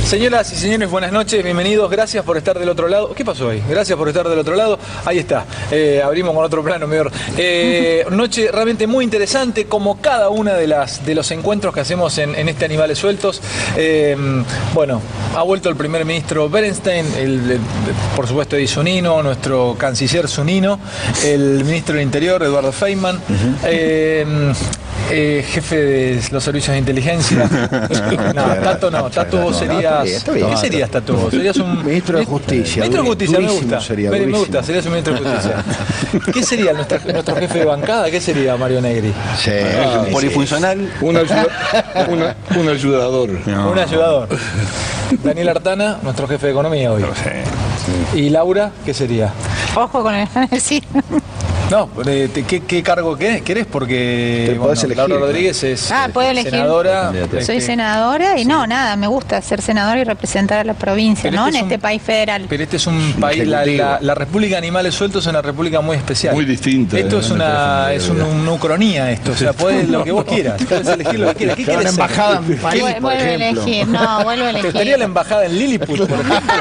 Señoras y señores, buenas noches, bienvenidos, gracias por estar del otro lado. ¿Qué pasó ahí? Gracias por estar del otro lado. Ahí está, abrimos con otro plano mejor. Noche realmente muy interesante, como cada una de los encuentros que hacemos en este Animales Sueltos. Bueno, ha vuelto el primer ministro Berenstein, por supuesto Eddie Zunino, nuestro canciller Zunino, el ministro del Interior, Eduardo Feynman, jefe de los servicios de inteligencia. No, Tato no, Tato vos serías... ¿Qué serías, Tato vos? Serías un... Ministro de Justicia. Ministro de Justicia, me gusta. Me gusta, serías un ministro de Justicia. ¿Qué sería nuestro jefe de bancada? ¿Qué sería Mario Negri? Sí, polifuncional. Un ayudador. No. Un ayudador. Daniel Artana, nuestro jefe de economía hoy. ¿Y Laura, qué sería? Ojo con el sí. No, ¿qué cargo querés? Porque elegir, Laura Rodríguez es senadora. Soy senadora y nada, me gusta ser senadora y representar a la provincia, ¿no? En este país federal. Pero este es un país, la República Animales Sueltos es una república muy especial. Muy distinta. Esto es una ucronía esto, o sea, podés lo que vos quieras, podés elegir lo que quieras. ¿Qué quieres una embajada en mi país, Vuelvo a elegir, no, vuelvo a elegir. ¿Te gustaría la embajada en Lilliput, por ejemplo?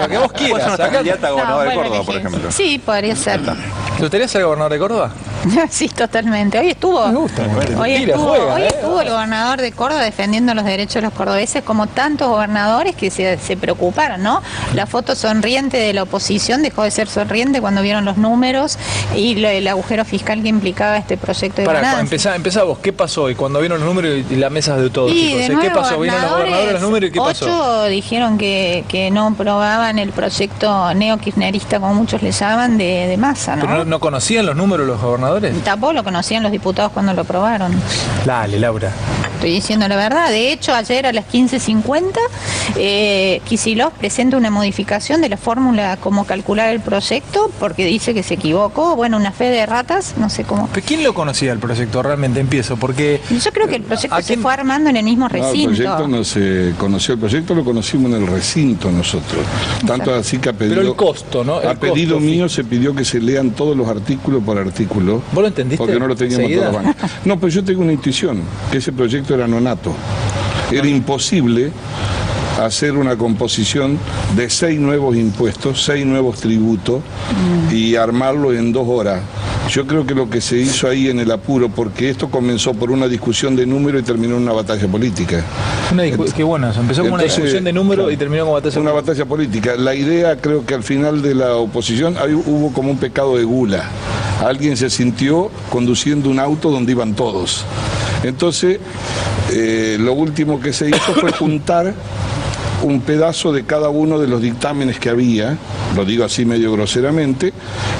Lo que vos quieras. ¿Vos sos una candidata a gobernador de Córdoba, por ejemplo? Sí, podría ser. ¿Te gustaría ser gobernador de Córdoba? Sí, totalmente. Hoy estuvo el gobernador de Córdoba defendiendo los derechos de los cordobeses, como tantos gobernadores que se preocuparon, ¿no? La foto sonriente de la oposición dejó de ser sonriente cuando vieron los números y el agujero fiscal que implicaba este proyecto de ganancia. Empezá vos, ¿qué pasó hoy cuando vieron los números y las mesas de todos, chicos? ¿Qué pasó? ¿Vieron los gobernadores los números y qué pasó? 8 dijeron que no aprobaban el proyecto neokirchnerista, como muchos le llaman, de Massa, ¿no? ¿Pero no conocían los números los gobernadores? Tampoco lo conocían los diputados cuando lo aprobaron. Dale, Laura. Estoy diciendo la verdad. De hecho, ayer a las 15:50 Kicillof presenta una modificación de la fórmula como calcular el proyecto porque dice que se equivocó. Bueno, una fe de ratas, no sé cómo. ¿Pero quién lo conocía el proyecto? Realmente empiezo, porque... Yo creo que el proyecto se fue armando en el mismo recinto. El proyecto no se conoció, el proyecto lo conocimos en el recinto nosotros. Tanto así que ha pedido... Pero el costo, ¿no? A pedido mío se pidió que se lean todos los artículos por artículo. ¿Vos lo entendiste? Porque no lo teníamos todos los bancos. No, pero yo tengo una intuición, que ese proyecto era nonato. Era imposible hacer una composición de 6 nuevos impuestos, 6 nuevos tributos y armarlo en 2 horas. Yo creo que lo que se hizo ahí en el apuro, porque esto comenzó por una discusión de número y terminó en una batalla política. Qué bueno eso, empezó como una discusión de número y terminó como una batalla política. La idea, creo que al final de la oposición hubo como un pecado de gula. Alguien se sintió conduciendo un auto donde iban todos. Entonces, lo último que se hizo fue juntar un pedazo de cada uno de los dictámenes que había, lo digo así medio groseramente.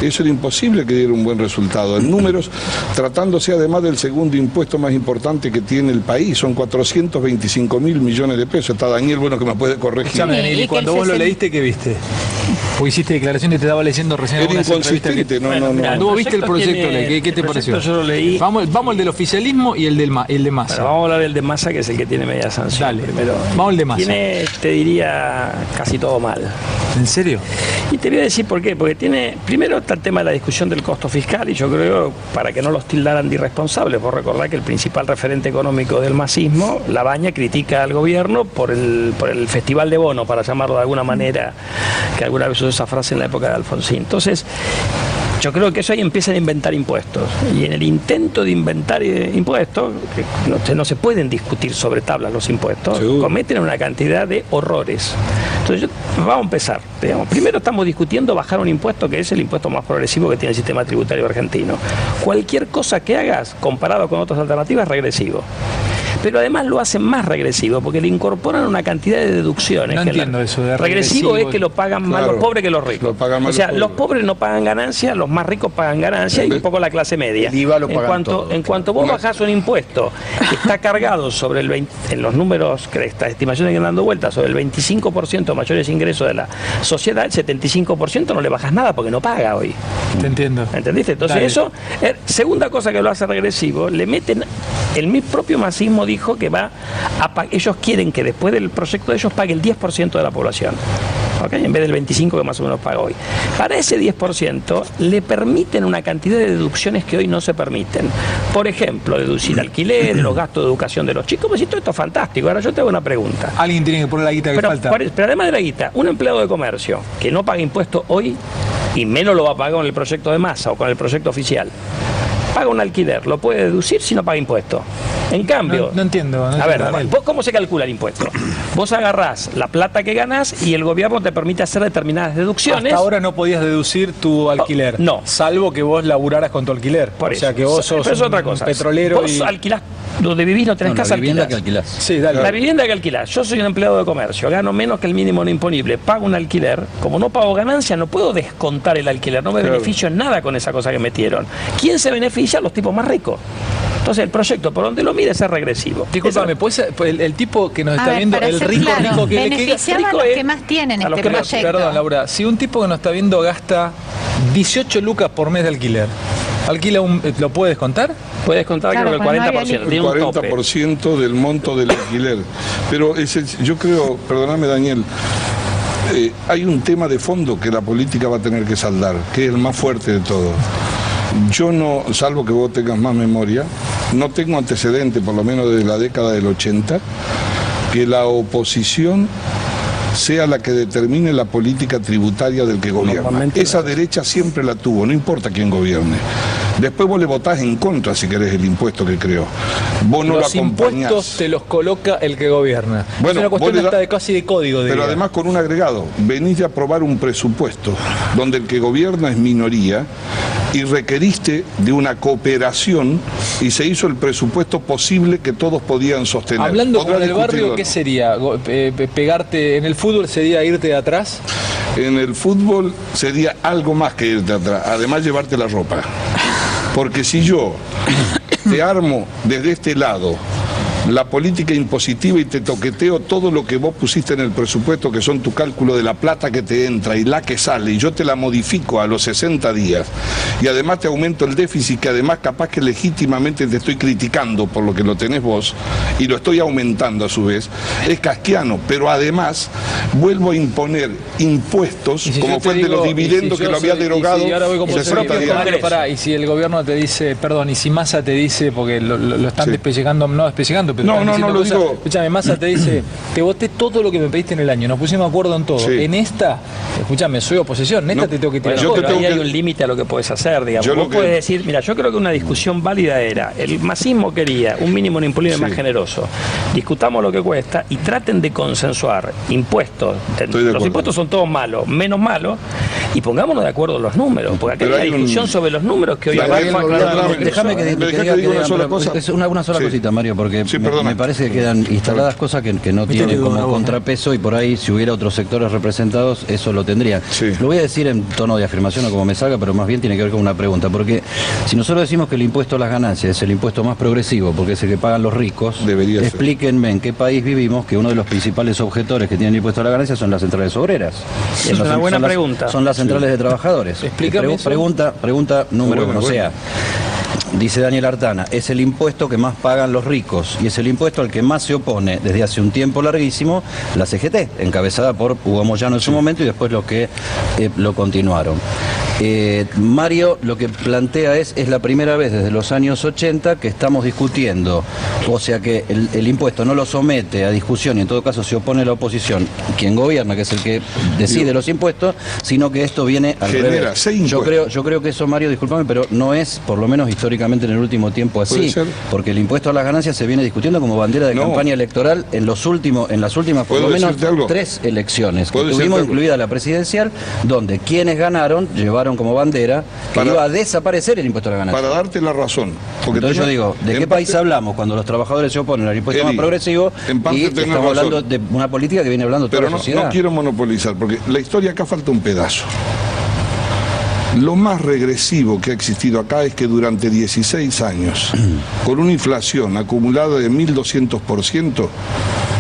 Eso era imposible que diera un buen resultado. En números, tratándose además del segundo impuesto más importante que tiene el país, son 425.000 millones de pesos. Está Daniel, bueno, que me puede corregir. Daniel, y cuando vos lo leíste, ¿qué viste? ¿O hiciste declaración y te estaba leyendo recién? Era inconsistente, no. Cuando vos viste el proyecto, ¿qué te pareció? Yo lo leí. Vamos al del oficialismo y el de Massa. Bueno, vamos a hablar del de Massa, que es el que tiene media sanción. Dale, primero. Vamos al de Massa. Tiene, te diría, casi todo mal. ¿En serio? Y te voy a decir por qué. Porque primero está el tema de la discusión del costo fiscal, y yo creo, para que no los tildaran de irresponsables, por recordar que el principal referente económico del masismo, Labaña, critica al gobierno por el festival de bono, para llamarlo de alguna manera, que alguna vez usó esa frase en la época de Alfonsín. Entonces, yo creo que eso ahí empiezan a inventar impuestos. Y en el intento de inventar impuestos, que no se pueden discutir sobre tablas los impuestos, cometen una cantidad de horrores. Entonces, vamos a empezar. Digamos, primero estamos discutiendo bajar un impuesto que es el impuesto más progresivo que tiene el sistema tributario argentino. Cualquier cosa que hagas, comparado con otras alternativas, es regresivo. Pero además lo hacen más regresivo porque le incorporan una cantidad de deducciones. No entiendo eso de regresivo es que lo pagan más los pobres que los ricos. O sea, los pobres no pagan ganancias, los más ricos pagan ganancias y un poco la clase media. El IVA lo pagan todo. En cuanto vos bajás un impuesto que está cargado sobre el 20, en los números que estas estimaciones que están dando vueltas, sobre el 25% de mayores ingresos de la sociedad, el 75% no le bajas nada porque no paga hoy. Te entiendo. ¿Entendiste? Entonces eso, segunda cosa que lo hace regresivo, le meten, el propio masismo dijo que ellos quieren que después del proyecto de ellos pague el 10% de la población. ¿okay? En vez del 25% que más o menos paga hoy. Para ese 10% le permiten una cantidad de deducciones que hoy no se permiten. Por ejemplo, deducir alquiler, los gastos de educación de los chicos. Pues todo esto es fantástico. Ahora yo te hago una pregunta. Alguien tiene que poner la guita que falta. Pero además de la guita, un empleado de comercio que no paga impuestos hoy, y menos lo va a pagar con el proyecto de masa o con el proyecto oficial, paga un alquiler, lo puede deducir si no paga impuestos. En cambio, no entiendo. A ver, ¿vos cómo se calcula el impuesto? Vos agarrás la plata que ganás y el gobierno te permite hacer determinadas deducciones. Hasta ahora no podías deducir tu alquiler. No. Salvo que vos laburaras con tu alquiler. Por eso. O sea, que vos sos es otra cosa. Petrolero. Vos alquilás donde vivís, no tenés casa, la vivienda alquilás. que alquilás. Sí, dale. La vivienda que alquilás. Yo soy un empleado de comercio, gano menos que el mínimo no imponible, pago un alquiler. Como no pago ganancia, no puedo descontar el alquiler. No me beneficio en nada con esa cosa que metieron. ¿Quién se beneficia? Los tipos más ricos. Entonces el proyecto, por donde lo mires, es regresivo. Disculpame, pues el tipo que nos está viendo, el rico, rico que beneficiaba a los que más tienen este proyecto. Perdón, Laura, si un tipo que nos está viendo gasta 18 lucas por mes de alquiler, ¿alquila ¿lo puede descontar? Puedes contar, claro, creo que el 40%. El 40% del monto del alquiler. Pero yo creo, perdóname Daniel, hay un tema de fondo que la política va a tener que saldar, que es el más fuerte de todo. Yo no, salvo que vos tengas más memoria, no tengo antecedente, por lo menos desde la década del 80, que la oposición sea la que determine la política tributaria del que gobierna. Esa derecha siempre la tuvo, no importa quién gobierne. Después vos le votás en contra, si querés, el impuesto que creó. Vos no lo acompañás. Los impuestos te los coloca el que gobierna. Bueno, es una cuestión casi de código. Pero además con un agregado. Venís de aprobar un presupuesto donde el que gobierna es minoría y requeriste de una cooperación y se hizo el presupuesto posible que todos podían sostener. Hablando con el barrio, ¿qué sería? ¿Pegarte en el fútbol sería irte de atrás? En el fútbol sería algo más que irte atrás, además llevarte la ropa. Porque si yo te armo desde este lado la política impositiva y te toqueteo todo lo que vos pusiste en el presupuesto, que son tu cálculo de la plata que te entra y la que sale, y yo te la modifico a los 60 días, y además te aumento el déficit, que además capaz que legítimamente te estoy criticando por lo que lo tenés vos, y lo estoy aumentando a su vez, es casquiano, pero además vuelvo a imponer impuestos, si como fue el de los dividendos que lo había derogado. Y ahora voy con 60 días. Y si el gobierno te dice, perdón, y si Massa te dice, porque lo están despellejando, no despellejando, pero no lo digo. Escúchame, Massa te dice, te voté todo lo que me pediste en el año, nos pusimos de acuerdo en todo. Sí. En esta, escúchame, soy oposición, en esta te tengo que tirar. Ahí hay un límite a lo que puedes hacer, digamos. Vos puedes decir, mira, yo creo que una discusión válida era, el masismo quería un mínimo no imponible más generoso. Discutamos lo que cuesta y traten de consensuar impuestos. Los impuestos son todos malos, menos malos, y pongámonos de acuerdo en los números, porque acá hay una discusión sobre los números que hoy... Déjame que diga una sola cosa. Una sola cosita, Mario, porque me parece que quedan instaladas cosas que no tienen como contrapeso, y por ahí si hubiera otros sectores representados eso lo tendrían. Lo voy a decir en tono de afirmación o como me salga, pero más bien tiene que ver con una pregunta, porque si nosotros decimos que el impuesto a las ganancias es el impuesto más progresivo porque es el que pagan los ricos, explíquenme en qué país vivimos que uno de los principales objetores que tienen el impuesto a las ganancias son las centrales obreras. Es una buena pregunta. Son las centrales de trabajadores. Pregunta número uno. O sea, dice Daniel Artana, es el impuesto que más pagan los ricos y es el impuesto al que más se opone desde hace un tiempo larguísimo la CGT, encabezada por Hugo Moyano en su momento y después los que lo continuaron. Mario lo que plantea es la primera vez desde los años 80 que estamos discutiendo, o sea que el impuesto no lo somete a discusión y en todo caso se opone la oposición, quien gobierna, que es el que decide los impuestos, sino que esto viene al revés. Yo creo que eso, Mario, discúlpame, pero no es, por lo menos históricamente en el último tiempo así, porque el impuesto a las ganancias se viene discutiendo como bandera de campaña electoral en las últimas por lo menos 3 elecciones, que tuvimos incluida la presidencial, donde quienes ganaron llevaron como bandera que iba a desaparecer el impuesto a la ganancia. Para darte la razón. Porque entonces yo digo, ¿de qué país hablamos cuando los trabajadores se oponen al impuesto más progresivo y estamos hablando de una política que viene hablando toda la sociedad? No quiero monopolizar, porque la historia acá falta un pedazo. Lo más regresivo que ha existido acá es que durante 16 años, con una inflación acumulada de 1.200%,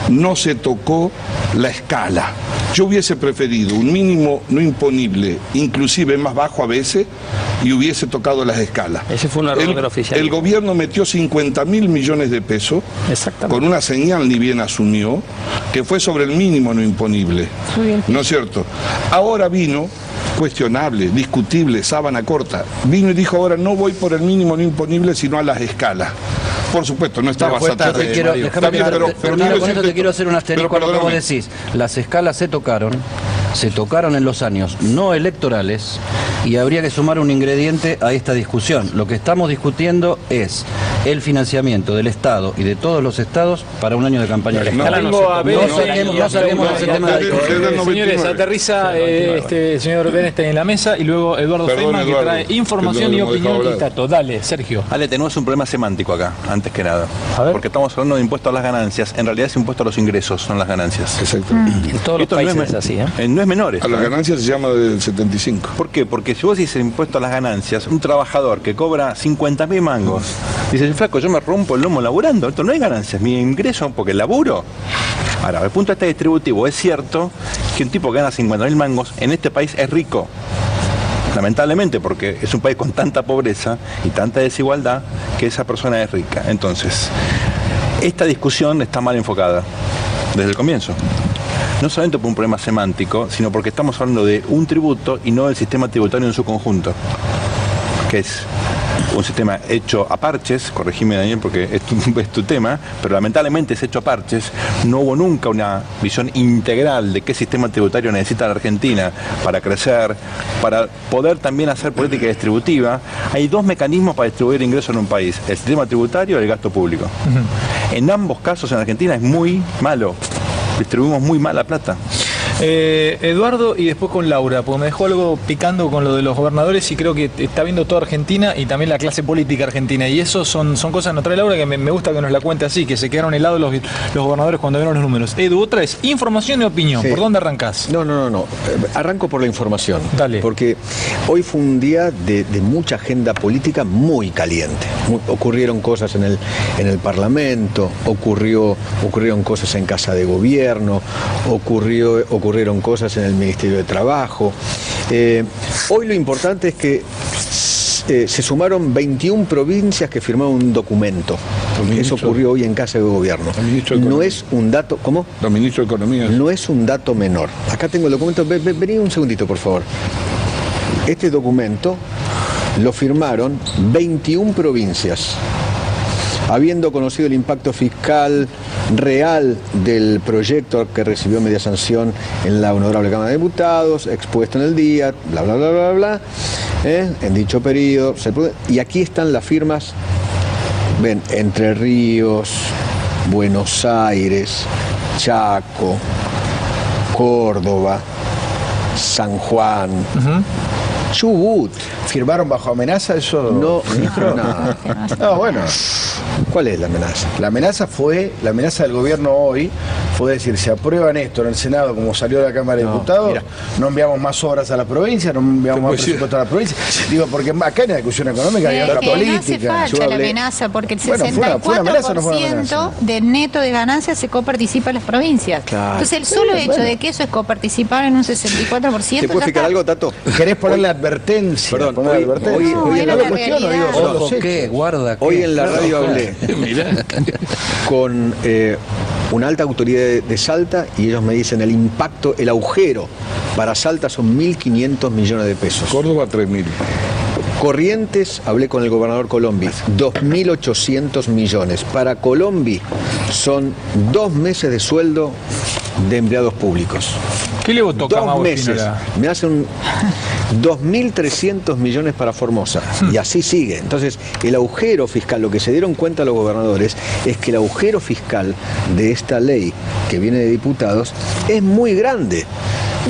no se tocó la escala. Yo hubiese preferido un mínimo no imponible, inclusive más bajo a veces, y hubiese tocado las escalas. Ese fue un error del oficial. El gobierno metió 50.000 millones de pesos, con una señal ni bien asumió, que fue sobre el mínimo no imponible. ¿No es cierto? Ahora vino, cuestionable, discutible, sábana corta, vino y dijo, ahora no voy por el mínimo no imponible, sino a las escalas. Por supuesto, no estaba satisfecho. Pero con esto te quiero hacer un asterisco a lo que vos decís. Las escalas se tocaron en los años no electorales, y habría que sumar un ingrediente a esta discusión. Lo que estamos discutiendo es el financiamiento del Estado y de todos los estados para un año de campaña electoral. No salguemos de ese tema de la discusión. Señores, aterriza señor Bernstein en la mesa y luego Eduardo Feynman, que trae información y opinión y tato. Dale, Sergio. Ale, tenemos un problema semántico acá, antes que nada. Porque estamos hablando de impuesto a las ganancias. En realidad es impuesto a los ingresos, son las ganancias. Exacto. En todos los países es así, no es menor. A las ganancias se llama del 75. ¿Por qué? Porque si vos dices impuesto a las ganancias, un trabajador que cobra 50.000 mangos, dice, flaco, yo me rompo el lomo laburando, esto no es ganancias, mi ingreso porque laburo. Ahora, el punto de este distributivo, es cierto que un tipo que gana 50.000 mangos en este país es rico. Lamentablemente, porque es un país con tanta pobreza y tanta desigualdad que esa persona es rica. Entonces, esta discusión está mal enfocada desde el comienzo. No solamente por un problema semántico, sino porque estamos hablando de un tributo y no del sistema tributario en su conjunto, que es un sistema hecho a parches, corregime Daniel porque es tu tema, pero lamentablemente es hecho a parches. No hubo nunca una visión integral de qué sistema tributario necesita la Argentina para crecer, para poder también hacer política distributiva. Hay dos mecanismos para distribuir ingresos en un país, el sistema tributario y el gasto público. En ambos casos en Argentina es muy malo, distribuimos muy mal la plata. Eduardo, y después con Laura, porque me dejó algo picando con lo de los gobernadores y creo que está viendo toda Argentina y también la clase política argentina, y eso son cosas, nos trae Laura, que me gusta que nos la cuente así, que se quedaron helados los gobernadores cuando vieron los números. Edu, otra es información y opinión. Sí. ¿Por dónde arrancás? No. Arranco por la información. Dale. Porque hoy fue un día de mucha agenda política muy caliente. Ocurrieron cosas en el Parlamento, ocurrieron cosas en Casa de Gobierno, ocurrieron cosas en el Ministerio de Trabajo. Hoy lo importante es que se sumaron 21 provincias que firmaron un documento. Eso ocurrió hoy en Casa de Gobierno. No es un dato... ¿Cómo? Los ministros de Economía. No es un dato menor. Acá tengo el documento. Vení un segundito, por favor. Este documento lo firmaron 21 provincias. Habiendo conocido el impacto fiscal real del proyecto que recibió media sanción en la Honorable Cámara de Diputados, expuesto en el día, bla, bla, bla, bla, bla, en dicho periodo. Y aquí están las firmas, ven, Entre Ríos, Buenos Aires, Chaco, Córdoba, San Juan, Chubut. ¿Firmaron bajo amenaza eso? No, nada. No, bueno. ¿Cuál es la amenaza? La amenaza del gobierno hoy fue decir, si aprueban esto en el Senado como salió de la Cámara de Diputados, no enviamos más obras a la provincia, no enviamos más presupuesto a la provincia. Digo, porque acá hay una discusión económica y otra política. No hace falta la amenaza, porque el 64% del neto de ganancias se coparticipa en las provincias. Claro. Entonces el solo hecho de que eso es coparticipar en un 64%... ¿Te puedo explicar algo, Tato? ¿Querés ponerle advertencia? Perdón, hoy en la cuestión, hoy en la radio hablé con una alta autoridad de Salta y ellos me dicen el impacto, el agujero para Salta son 1.500 millones de pesos. Córdoba 3.000. Corrientes, hablé con el gobernador Colombi, 2.800 millones. Para Colombi son 2 meses de sueldo de empleados públicos. ¿Qué le votó 2 meses. Me hacen 2.300 millones para Formosa. Y así sigue. Entonces, el agujero fiscal, lo que se dieron cuenta los gobernadores, es que el agujero fiscal de esta ley que viene de diputados es muy grande.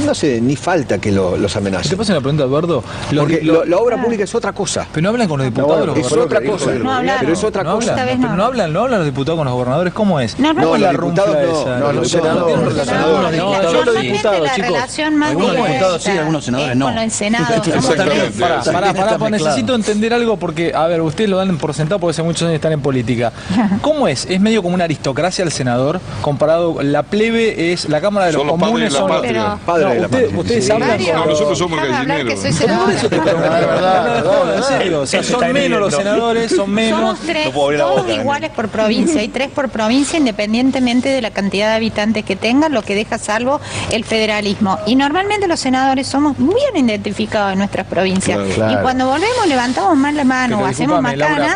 no sé, ni falta que los amenacen. ¿Te pasa una pregunta, Eduardo? Porque la obra pública es otra cosa. Pero no hablan con los diputados. Es otra cosa. Pero es otra cosa. No hablan los diputados con los gobernadores. ¿Cómo es? No, los diputados no. Los senadores. Normalmente la relación más algunos diputados sí, algunos senadores no. Con el Senado. Pará, necesito entender algo porque, a ver, ustedes lo dan por sentado porque hace muchos años están en política. ¿Cómo es? ¿Es medio como una aristocracia el senador? Comparado, la plebe es, la Cámara de los Comunes son los padres de la patria. Ustedes hablan con... Nosotros somos gallineros. En serio, o sea, son menos los senadores, son menos. Somos todos iguales por provincia, hay 3 por provincia independientemente de la cantidad de habitantes que tengan, lo que deja salvo el federalismo. Y normalmente los senadores somos bien identificados en nuestras provincias. Claro. Y cuando volvemos levantamos más la mano o hacemos más canas,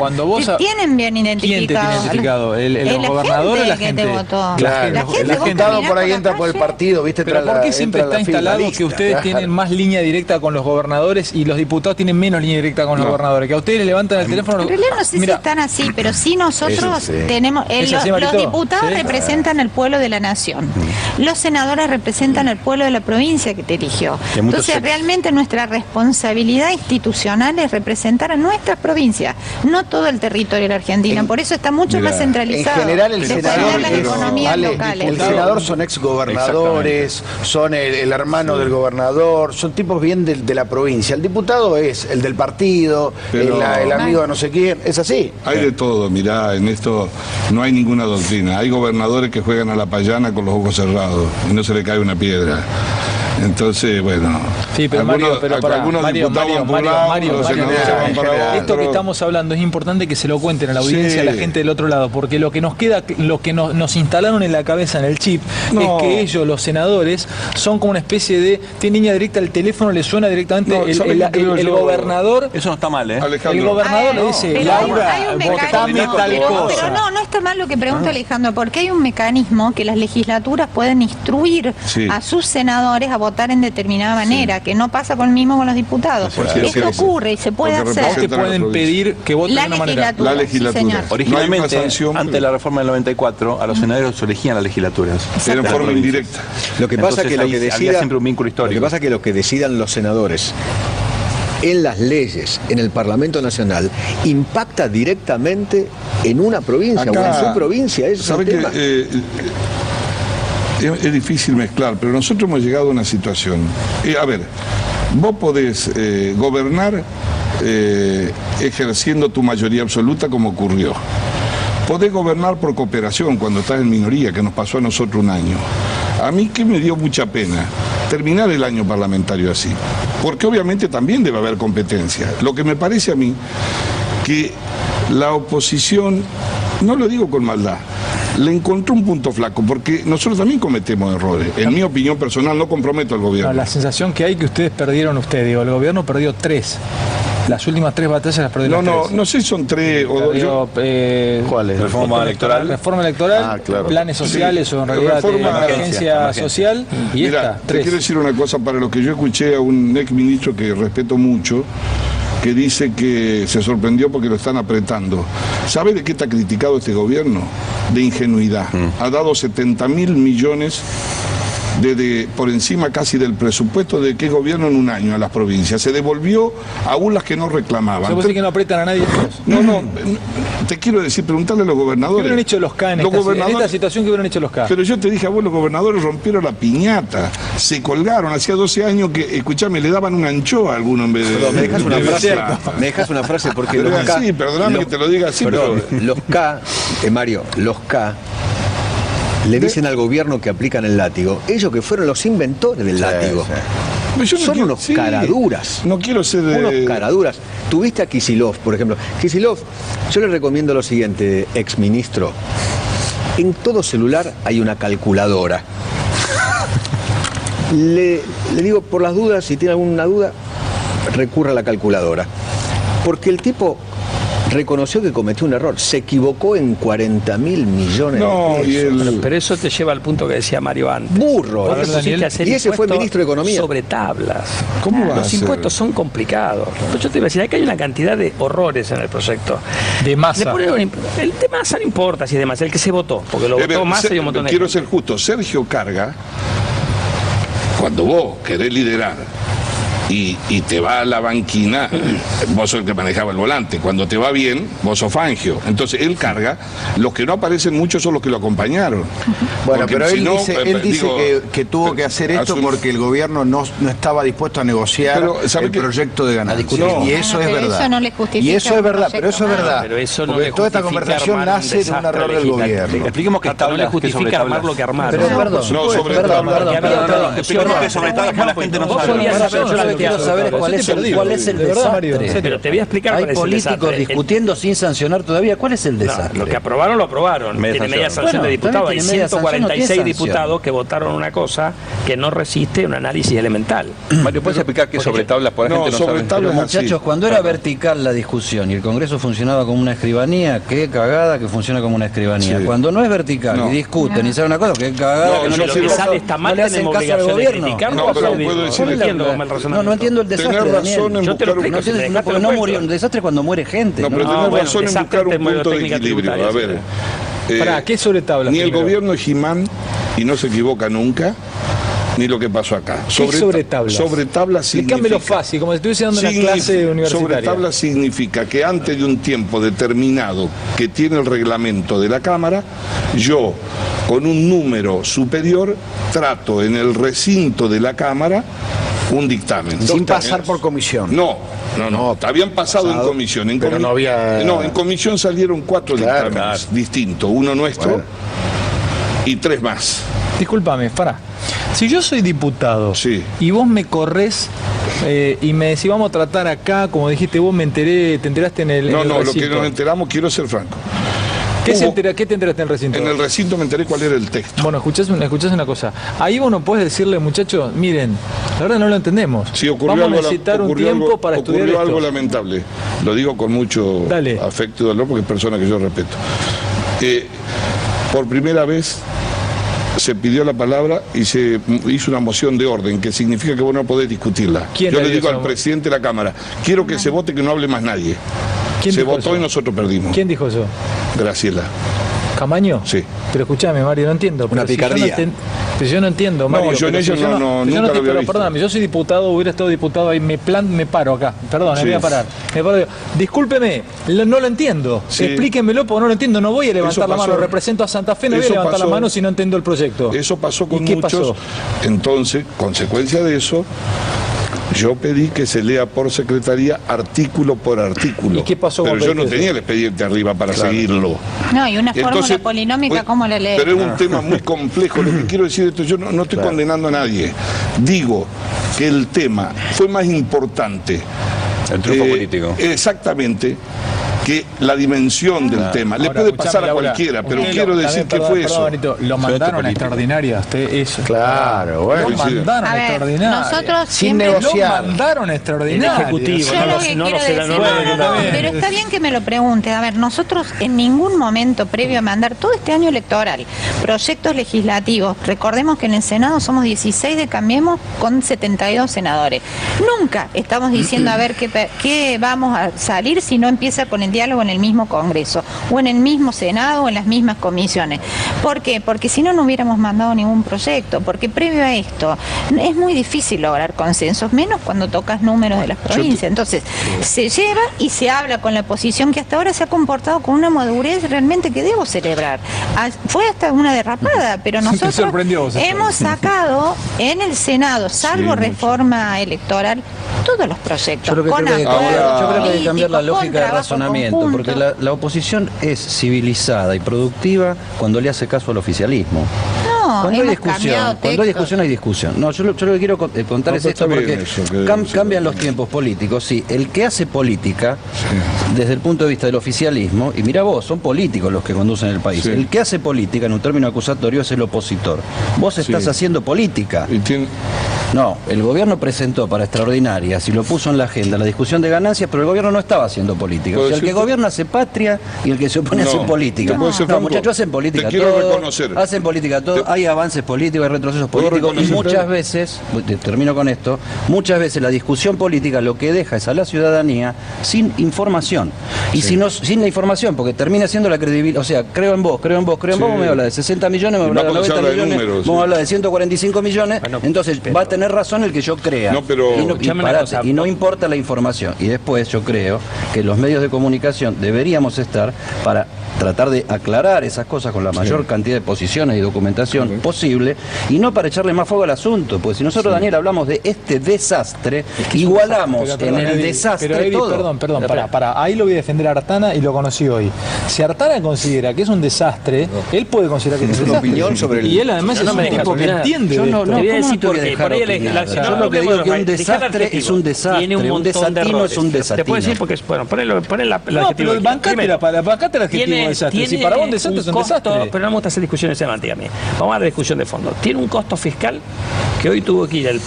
tienen bien identificados. ¿Quién te tiene identificado? ¿El gobernador o la gente? Que te votó. Claro. El diputado por ahí entra por el partido, ¿viste? Pero ¿por qué siempre está instalado que ustedes tienen más línea directa con los gobernadores y los diputados tienen menos línea directa con los gobernadores? Que a ustedes le levantan el teléfono. En realidad no sé si están así, pero sí nosotros tenemos... los diputados representan al pueblo de la nación. Los senadores representan al pueblo de la provincia que te eligió. Entonces realmente nuestra responsabilidad institucional es representar a nuestras provincias, no todo el territorio de la Argentina. Por eso está mucho más centralizado. En general el senador las economías locales. El senador son exgobernadores, son el hermano del gobernador, son tipos bien de la provincia. El diputado es el del partido, el amigo de no sé quién, es así. Hay de todo, mirá, en esto no hay ninguna doctrina. Hay gobernadores que juegan a la payana con los ojos cerrados y no se le cae una piedra. Entonces, bueno, sí, pero algunos Mario, esto que estamos hablando es importante que se lo cuenten a la audiencia, a la gente del otro lado, porque lo que nos queda, lo que nos instalaron en la cabeza, en el chip, es que ellos, los senadores, son como una especie de, tiene línea directa al teléfono, le suena directamente el gobernador. Eso no está mal, ¿eh? El gobernador le dice, Laura, votame tal cosa. Pero no está mal lo que pregunta Alejandro, porque hay un mecanismo que las legislaturas pueden instruir a sus senadores a votar en determinada manera, que no pasa con los diputados. Esto ocurre y se puede hacer. ¿Qué pueden pedir que voten de una manera? La legislatura. Originalmente, antes de la reforma del 94, a los senadores se elegían las legislaturas. Era en forma indirecta. Lo que pasa es que había siempre un vínculo histórico. Lo que pasa es que lo que decidan los senadores en las leyes, en el Parlamento Nacional, impacta directamente en una provincia o en su provincia. Es difícil mezclar, pero nosotros hemos llegado a una situación. A ver, vos podés gobernar ejerciendo tu mayoría absoluta como ocurrió. Podés gobernar por cooperación cuando estás en minoría, que nos pasó a nosotros un año. A mí que me dio mucha pena terminar el año parlamentario así, porque obviamente también debe haber competencia. Lo que me parece a mí que la oposición, no lo digo con maldad, le encontró un punto flaco, porque nosotros también cometemos errores. En mi opinión personal, no comprometo al gobierno. La sensación que hay que ustedes perdieron, el gobierno perdió 3. Las últimas 3 batallas las perdió las 3. No sé si son 3 o 2. ¿Cuál es? Reforma electoral. Reforma electoral, claro. Planes sociales o en realidad emergencia social. Y mirá, te quiero decir una cosa, para lo que yo escuché a un ex ministro que respeto mucho, que dice que se sorprendió porque lo están apretando. ¿Sabe de qué está criticado este gobierno? De ingenuidad. Ha dado 70.000 millones por encima casi del presupuesto de qué gobierno en un año a las provincias. Se devolvió aún las que no reclamaban. ¿Sabes que no apretan a nadie? No, te quiero decir, preguntarle a los gobernadores. ¿Qué hubieran hecho los K en esta situación? ¿Qué hubieran hecho los K? Pero yo te dije a vos, los gobernadores rompieron la piñata, se colgaron. Hacía 12 años que, escuchame, le daban una anchoa a alguno en vez de... Perdón, me dejas una frase porque pero los K... Sí, perdóname que te lo diga así, pero... Los K, Mario, los K... le dicen al gobierno que aplican el látigo, ellos que fueron los inventores del látigo. Son unos caraduras. No quiero ser unos caraduras. Tuviste a Kicillof, por ejemplo. Kicillof, yo le recomiendo lo siguiente, exministro. En todo celular hay una calculadora. Le digo, por las dudas, si tiene alguna duda, recurra a la calculadora. Porque el tipo reconoció que cometió un error, se equivocó en 40.000 millones de pesos. Pero eso te lleva al punto que decía Mario antes. Burro. Y ese fue el ministro de Economía. Sobre tablas. ¿Cómo va Los impuestos son complicados. Yo te iba a decir, acá hay una cantidad de horrores en el proyecto. De Massa. El de Massa no importa si es de Massa, el que se votó, porque lo votó Massa y un montón de Quiero ser justo, Sergio Carga cuando vos querés liderar y te va a la banquina, vos sos el que manejaba el volante. Cuando te va bien, vos sos Fangio. Entonces él carga. Los que no aparecen mucho son los que lo acompañaron. Bueno, porque pero si él no, dice que tuvo que hacer esto porque el gobierno no estaba dispuesto a negociar el proyecto de ganancia. Y eso es verdad. Eso no le justifica. Y eso es verdad, pero eso es verdad. Pero eso no porque toda esta conversación nace de un error del gobierno. Expliquemos que no le justifica armar lo que armaron. Pero perdón, no, sobre tablas. Expliquemos que sobre tablas la gente no sabe. Yo lo que quiero saber es cuál es el desastre. Pero te voy a explicar. Hay políticos discutiendo sin sancionar todavía. ¿Cuál es el desastre? Lo que aprobaron, lo aprobaron. Tiene media sanción de diputados. Hay 146 diputados que votaron una cosa que no resiste un análisis elemental. Mario, ¿puedes explicar qué sobre tablas? Por la gente no sabe. Pero muchachos, cuando era vertical la discusión y el Congreso funcionaba como una escribanía, qué cagada que funciona como una escribanía. Sí. Cuando no es vertical y discuten y saben una cosa, qué cagada que no le sale está mal, no le hacen caso al gobierno. No entiendo el desastre. Yo te lo explico. No murió, el desastre es cuando muere gente. No, pero tenés razón en buscar un punto de equilibrio. A ver, ¿qué sobre tablas? Ni el gobierno es Jimán y no se equivoca nunca, ni lo que pasó acá. Sobre tablas. Sobre tablas significa... Explícamelo fácil, como si estuviese dando una clase universitaria. Sobre tablas significa que antes de un tiempo determinado que tiene el reglamento de la Cámara, yo, con un número superior, trato en el recinto de la Cámara un dictamen. Sin pasar por comisión. No, habían pasado en comisión. Pero no había... No, en comisión salieron 4 dictámenes distintos. Uno nuestro y 3 más. Discúlpame, Farah. Si yo soy diputado y vos me corres y me decís vamos a tratar acá, como dijiste vos, te enteraste en el No, recinto. Lo que nos enteramos, quiero ser franco. ¿Qué te enteraste en el recinto? En el recinto me enteré cuál era el texto. Bueno, escuchás una cosa. Ahí vos no podés decirle, muchachos, miren, la verdad no lo entendemos. Sí, vamos a necesitar un tiempo para estudiar esto. Ocurrió algo lamentable. Lo digo con mucho afecto y dolor porque es persona que yo respeto. Por primera vez se pidió la palabra y se hizo una moción de orden, que significa que vos no podés discutirla. Yo le digo al presidente de la Cámara, quiero que se vote, que no hable más nadie. Se votó y nosotros perdimos. ¿Quién dijo eso? Graciela. ¿Camaño? Sí. Pero escúchame, Mario, no entiendo. Una picardía. Yo no entiendo, Mario. No, yo en ello nunca lo había visto. Perdóname, yo soy diputado, hubiera estado diputado ahí, me paro acá. Perdón, me voy a parar. Discúlpeme, no lo entiendo. Sí. Explíquemelo porque no lo entiendo. No voy a levantar la mano. Represento a Santa Fe, no voy a levantar la mano si no entiendo el proyecto. Eso pasó con muchos. Entonces, consecuencia de eso, yo pedí que se lea por secretaría artículo por artículo. ¿Y qué pasó? Pero yo no tenía el expediente arriba para seguirlo. No, y una fórmula polinómica, ¿cómo la lees? Pero es un tema muy complejo. Lo que quiero decir esto, yo no estoy condenando a nadie. Digo que el tema fue más importante. El triunfo político. Exactamente. Que la dimensión del tema le puede pasar a cualquiera, pero quiero decir que fue eso. Lo mandaron a extraordinaria. Claro, bueno. Lo mandaron a extraordinaria. Nosotros sin negociar. Lo mandaron a extraordinaria. Ejecutivo. Pero está bien que me lo pregunte. A ver, nosotros en ningún momento previo a mandar todo este año electoral, proyectos legislativos, recordemos que en el Senado somos 16 de Cambiemos con 72 senadores. Nunca estamos diciendo a ver qué vamos a salir si no empieza con el diálogo en el mismo Congreso o en el mismo Senado o en las mismas comisiones. ¿Por qué? Porque si no, no hubiéramos mandado ningún proyecto, porque previo a esto es muy difícil lograr consensos, menos cuando tocas números de las provincias. Entonces, se lleva y se habla con la oposición que hasta ahora se ha comportado con una madurez realmente que debo celebrar. Fue hasta una derrapada, pero nosotros hemos sacado en el Senado, salvo reforma electoral, todos los proyectos. Yo creo que hay que cambiar la lógica de razonamiento, porque la oposición es civilizada y productiva cuando le hace caso al oficialismo. Cuando hay discusión hay discusión. No, yo lo que quiero contar es esto, porque cambian los tiempos políticos. Sí, el que hace política, desde el punto de vista del oficialismo, y mira vos, son políticos los que conducen el país. El que hace política, en un término acusatorio, es el opositor. Vos estás haciendo política. No, el gobierno presentó para extraordinarias y lo puso en la agenda la discusión de ganancias, pero el gobierno no estaba haciendo política. O sea, el que gobierna hace patria y el que se opone hace política. No, muchachos, hacen política todo. Hacen política todo. Hay avances políticos, hay retrocesos políticos y muchas veces, termino con esto, muchas veces la discusión política lo que deja es a la ciudadanía sin información. Y si no, sin la información, porque termina siendo la credibilidad, o sea, creo en vos, vos me habla de 60 millones, me habla de 90 millones, vos me habla de 145 millones, entonces va a tener razón el que yo crea. Y no importa la información. Y después yo creo que los medios de comunicación deberíamos estar para tratar de aclarar esas cosas con la mayor cantidad de posiciones y documentación posible, y no para echarle más fuego al asunto, porque si nosotros, Daniel, hablamos de este desastre, igualamos en el desastre todo. Perdón, ahí lo voy a defender a Artana y lo conocí hoy. Si Artana considera que es un desastre, él puede considerar que es un desastre. Opinión sobre el... Y él además es un tipo que entiende. Yo no te voy a decir por qué. Yo lo que digo es que un desastre es un desastre, un desatino es un desatino. Te puedo decir porque, bueno, poné la pero bancate el adjetivo desastre. Si para vos un desastre es un desastre. Pero no me gusta hacer discusiones semánticas a mí. Vamos a la discusión de fondo. Tiene un costo fiscal que hoy tuvo que ir el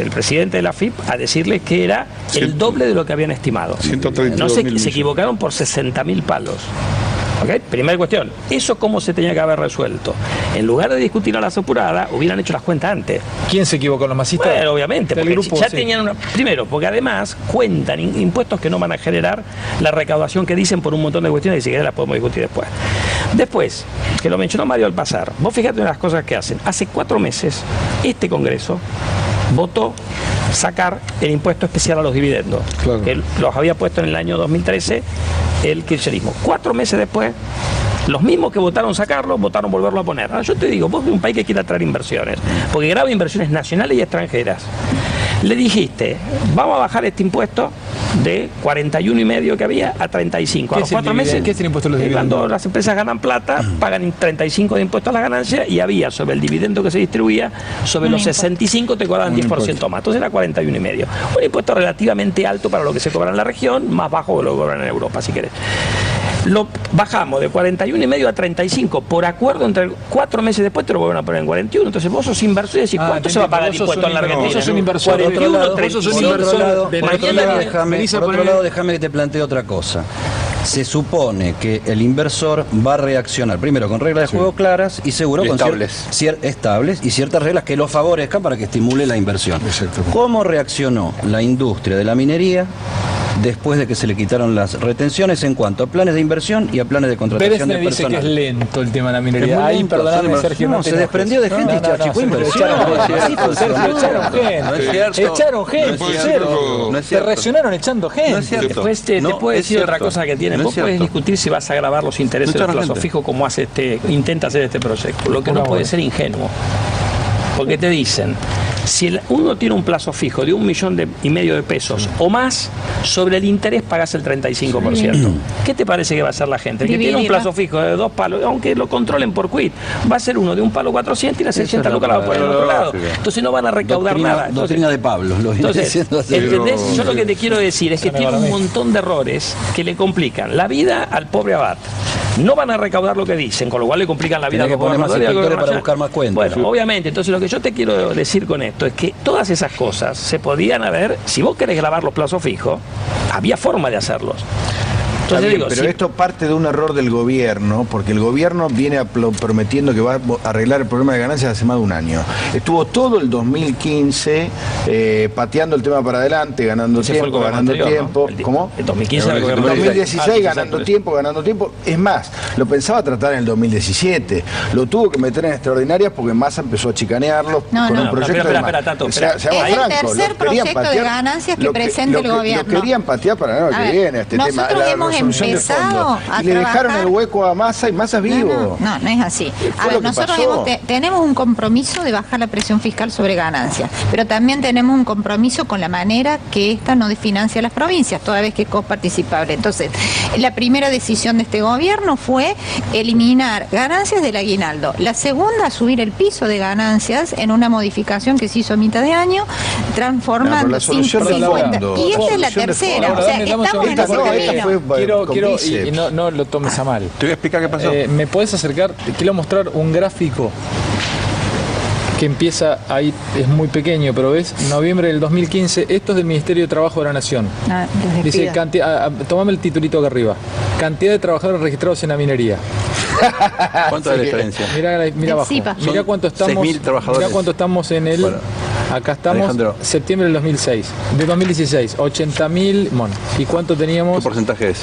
presidente de la FIP a decirle que era el doble de lo que habían estimado. 132.000 se equivocaron por 60.000 palos. ¿Okay? Primera cuestión, ¿eso cómo se tenía que haber resuelto? En lugar de discutir a las apuradas, hubieran hecho las cuentas antes. ¿Quién se equivocó? ¿Los masistas? Bueno, obviamente, porque grupo, ya tenían primero, porque además cuentan impuestos que no van a generar la recaudación que dicen por un montón de cuestiones y si querés las podemos discutir después. Después, que lo mencionó Mario al pasar, vos fíjate en las cosas que hacen. Hace 4 meses, este Congreso votó sacar el impuesto especial a los dividendos, que los había puesto en el año 2013 el kirchnerismo. 4 meses después, los mismos que votaron sacarlo, votaron volverlo a poner. Ahora yo te digo, vos de un país que quiere atraer inversiones, porque graba inversiones nacionales y extranjeras, le dijiste, vamos a bajar este impuesto de 41,5 que había a 35. A los 4 meses, ¿qué es el impuesto a los dividendos? Cuando las empresas ganan plata, pagan 35 de impuestos a las ganancias y había sobre el dividendo que se distribuía, sobre los 65 te cobraban 10% más. Entonces era 41,5. Un impuesto relativamente alto para lo que se cobra en la región, más bajo que lo que cobran en Europa, si querés. Lo bajamos de 41,5 a 35 por acuerdo entre 4 meses después te lo vuelven a poner en 41. Entonces vos sos inversor y decís, ¿cuánto se va a pagar de impuesto en la Argentina? Vos sos un inversor. Por otro lado, déjame que te plantee otra cosa. Se supone que el inversor va a reaccionar primero con reglas de juego claras y seguro con estables y ciertas reglas que lo favorezcan para que estimule la inversión. ¿Cómo reaccionó la industria de la minería después de que se le quitaron las retenciones en cuanto a planes de inversión y a planes de contratación de personal? Dice que es lento el tema de la minería. Ahí, perdóname, Sergio. No, se desprendió de gente y achicó inversión. Echaron gente, se reaccionaron echando gente. Después te puedo decir otra cosa que tiene. Vos podés discutir si vas a grabar los intereses del plazo fijo como intenta hacer este proyecto. Lo que no puede ser ingenuo. Porque te dicen, si uno tiene un plazo fijo de 1,5 millones de pesos o más, sobre el interés pagas el 35%. ¿Qué te parece que va a hacer la gente? El que tiene un plazo fijo de 2 palos, aunque lo controlen por quit, va a ser uno de un palo 400 y las 600 lucas la va a poner en otro lado. Entonces no van a recaudar nada. Doctrina de Pablo. ¿Entendés? Yo lo que te quiero decir es que tiene un montón de errores que le complican la vida al pobre abad. No van a recaudar lo que dicen, con lo cual le complican la vida a los gobernadores para buscar más cuentas. Bueno, obviamente, entonces lo que yo te quiero decir con esto es que todas esas cosas se podían haber, si vos querés grabar los plazos fijos, había forma de hacerlos. Entonces, digo, pero esto parte de un error del gobierno, porque el gobierno viene prometiendo que va a arreglar el problema de ganancias hace más de un año. Estuvo todo el 2015 pateando el tema para adelante, ganando tiempo, ganando tiempo. ¿No? ¿Cómo? El 2015 el 2016 ganando tiempo. Es más, lo pensaba tratar en el 2017. Lo tuvo que meter en extraordinarias porque Massa empezó a chicanearlo con un proyecto es el tercer proyecto de ganancias que presenta el gobierno. Lo querían patear para el año que viene, este tema. Empezado a y le dejaron el hueco a Massa y Massa es vivo. No es así. A ver, nosotros tenemos un compromiso de bajar la presión fiscal sobre ganancias, pero también tenemos un compromiso con la manera que esta no financia a las provincias, toda vez que es coparticipable. Entonces, la primera decisión de este gobierno fue eliminar ganancias del aguinaldo. La segunda, subir el piso de ganancias en una modificación que se hizo a mitad de año, transformando 50. Y esta es la tercera. O sea, estamos en ese camino. Y no lo tomes a mal. Te voy a explicar qué pasó. ¿Me podés acercar? Quiero mostrar un gráfico que empieza ahí, es muy pequeño, pero ves, noviembre del 2015, esto es del Ministerio de Trabajo de la Nación. Dice, tomame el titulito acá arriba. Cantidad de trabajadores registrados en la minería. ¿Cuánto es la diferencia? Mira abajo. Mira cuánto estamos. 6.000 trabajadores. Mira cuánto estamos en el. Bueno, acá estamos. Alejandro. Septiembre del 2016. 80.000. Bueno, ¿y cuánto teníamos? ¿Qué porcentaje es?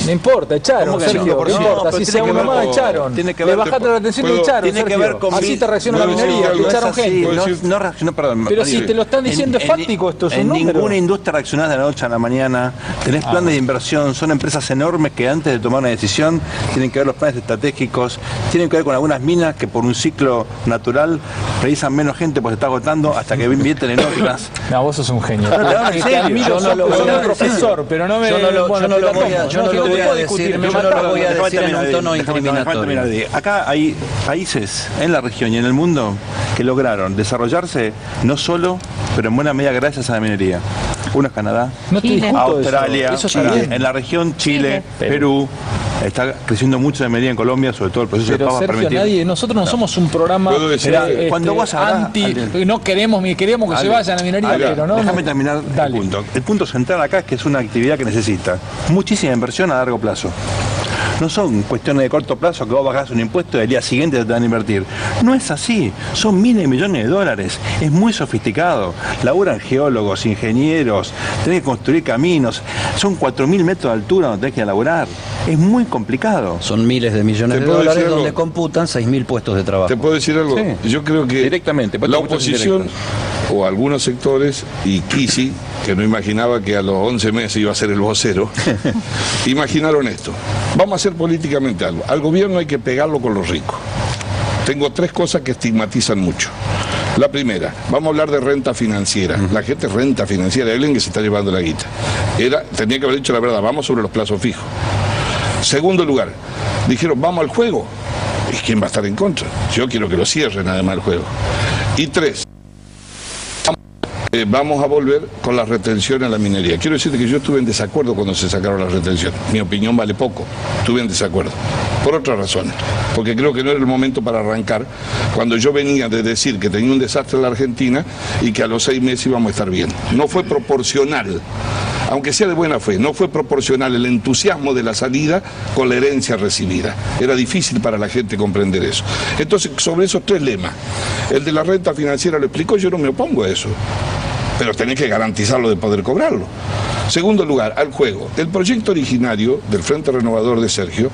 No importa, echaron, Sergio, no importa. Si sea uno más, echaron. Le bajaste la atención y echaron, tiene que ver con así te reacciona la minería, que echaron gente. No reaccionó, perdón. Pero si te lo están diciendo es fáctico, esto es un número. En ninguna industria reaccionás de la noche a la mañana. Tenés planes de inversión, son empresas enormes que antes de tomar una decisión tienen que ver los planes estratégicos, tienen que ver con algunas minas que por un ciclo natural precisan menos gente porque se está agotando hasta que invierten en otras. No, vos sos un genio. Yo no lo voy a profesor, pero no me. Yo no lo voy a decir. Yo no lo voy a decir en un tono incriminatorio. Acá hay países en la región y en el mundo que lograron desarrollarse no solo, pero en buena medida gracias a la minería. Uno es Canadá, Australia, en la región Chile, Perú. Está creciendo mucho de medida en Colombia, sobre todo el proceso de paz va a permitir. Nosotros no somos un programa cuando vos anti, no queremos que se vaya a la minería, pero no. Déjame terminar el punto. El punto central acá es que es una actividad que necesita muchísima inversión a largo plazo. No son cuestiones de corto plazo que vos bajás un impuesto y al día siguiente te van a invertir. No es así. Son miles de millones de dólares. Es muy sofisticado. Laburan geólogos, ingenieros, tenés que construir caminos. Son 4.000 metros de altura donde tenés que laburar. Es muy complicado. Son miles de millones de dólares donde computan 6.000 puestos de trabajo. ¿Te puedo decir algo? Sí. Yo creo que directamente, la oposición o algunos sectores, y Kisi, que no imaginaba que a los 11 meses iba a ser el vocero, imaginaron esto. Vamos a hacer políticamente algo. Al gobierno hay que pegarlo con los ricos. Tengo 3 cosas que estigmatizan mucho. La primera, vamos a hablar de renta financiera. La gente renta financiera, hay alguien que se está llevando la guita. Tenía que haber dicho la verdad, vamos sobre los plazos fijos. Segundo lugar, dijeron, vamos al juego. ¿Y quién va a estar en contra? Yo quiero que lo cierren además el juego. Y 3, vamos a volver con la retención a la minería. Quiero decirte que yo estuve en desacuerdo cuando se sacaron las retenciones. Mi opinión vale poco. Estuve en desacuerdo. Por otras razones. Porque creo que no era el momento para arrancar cuando yo venía de decir que tenía un desastre en la Argentina y que a los 6 meses íbamos a estar bien. No fue proporcional. Aunque sea de buena fe, no fue proporcional el entusiasmo de la salida con la herencia recibida. Era difícil para la gente comprender eso. Entonces, sobre esos 3 lemas, el de la renta financiera lo explicó, yo no me opongo a eso. Pero tenés que garantizarlo de poder cobrarlo. Segundo lugar, al juego. El proyecto originario del Frente Renovador de Sergio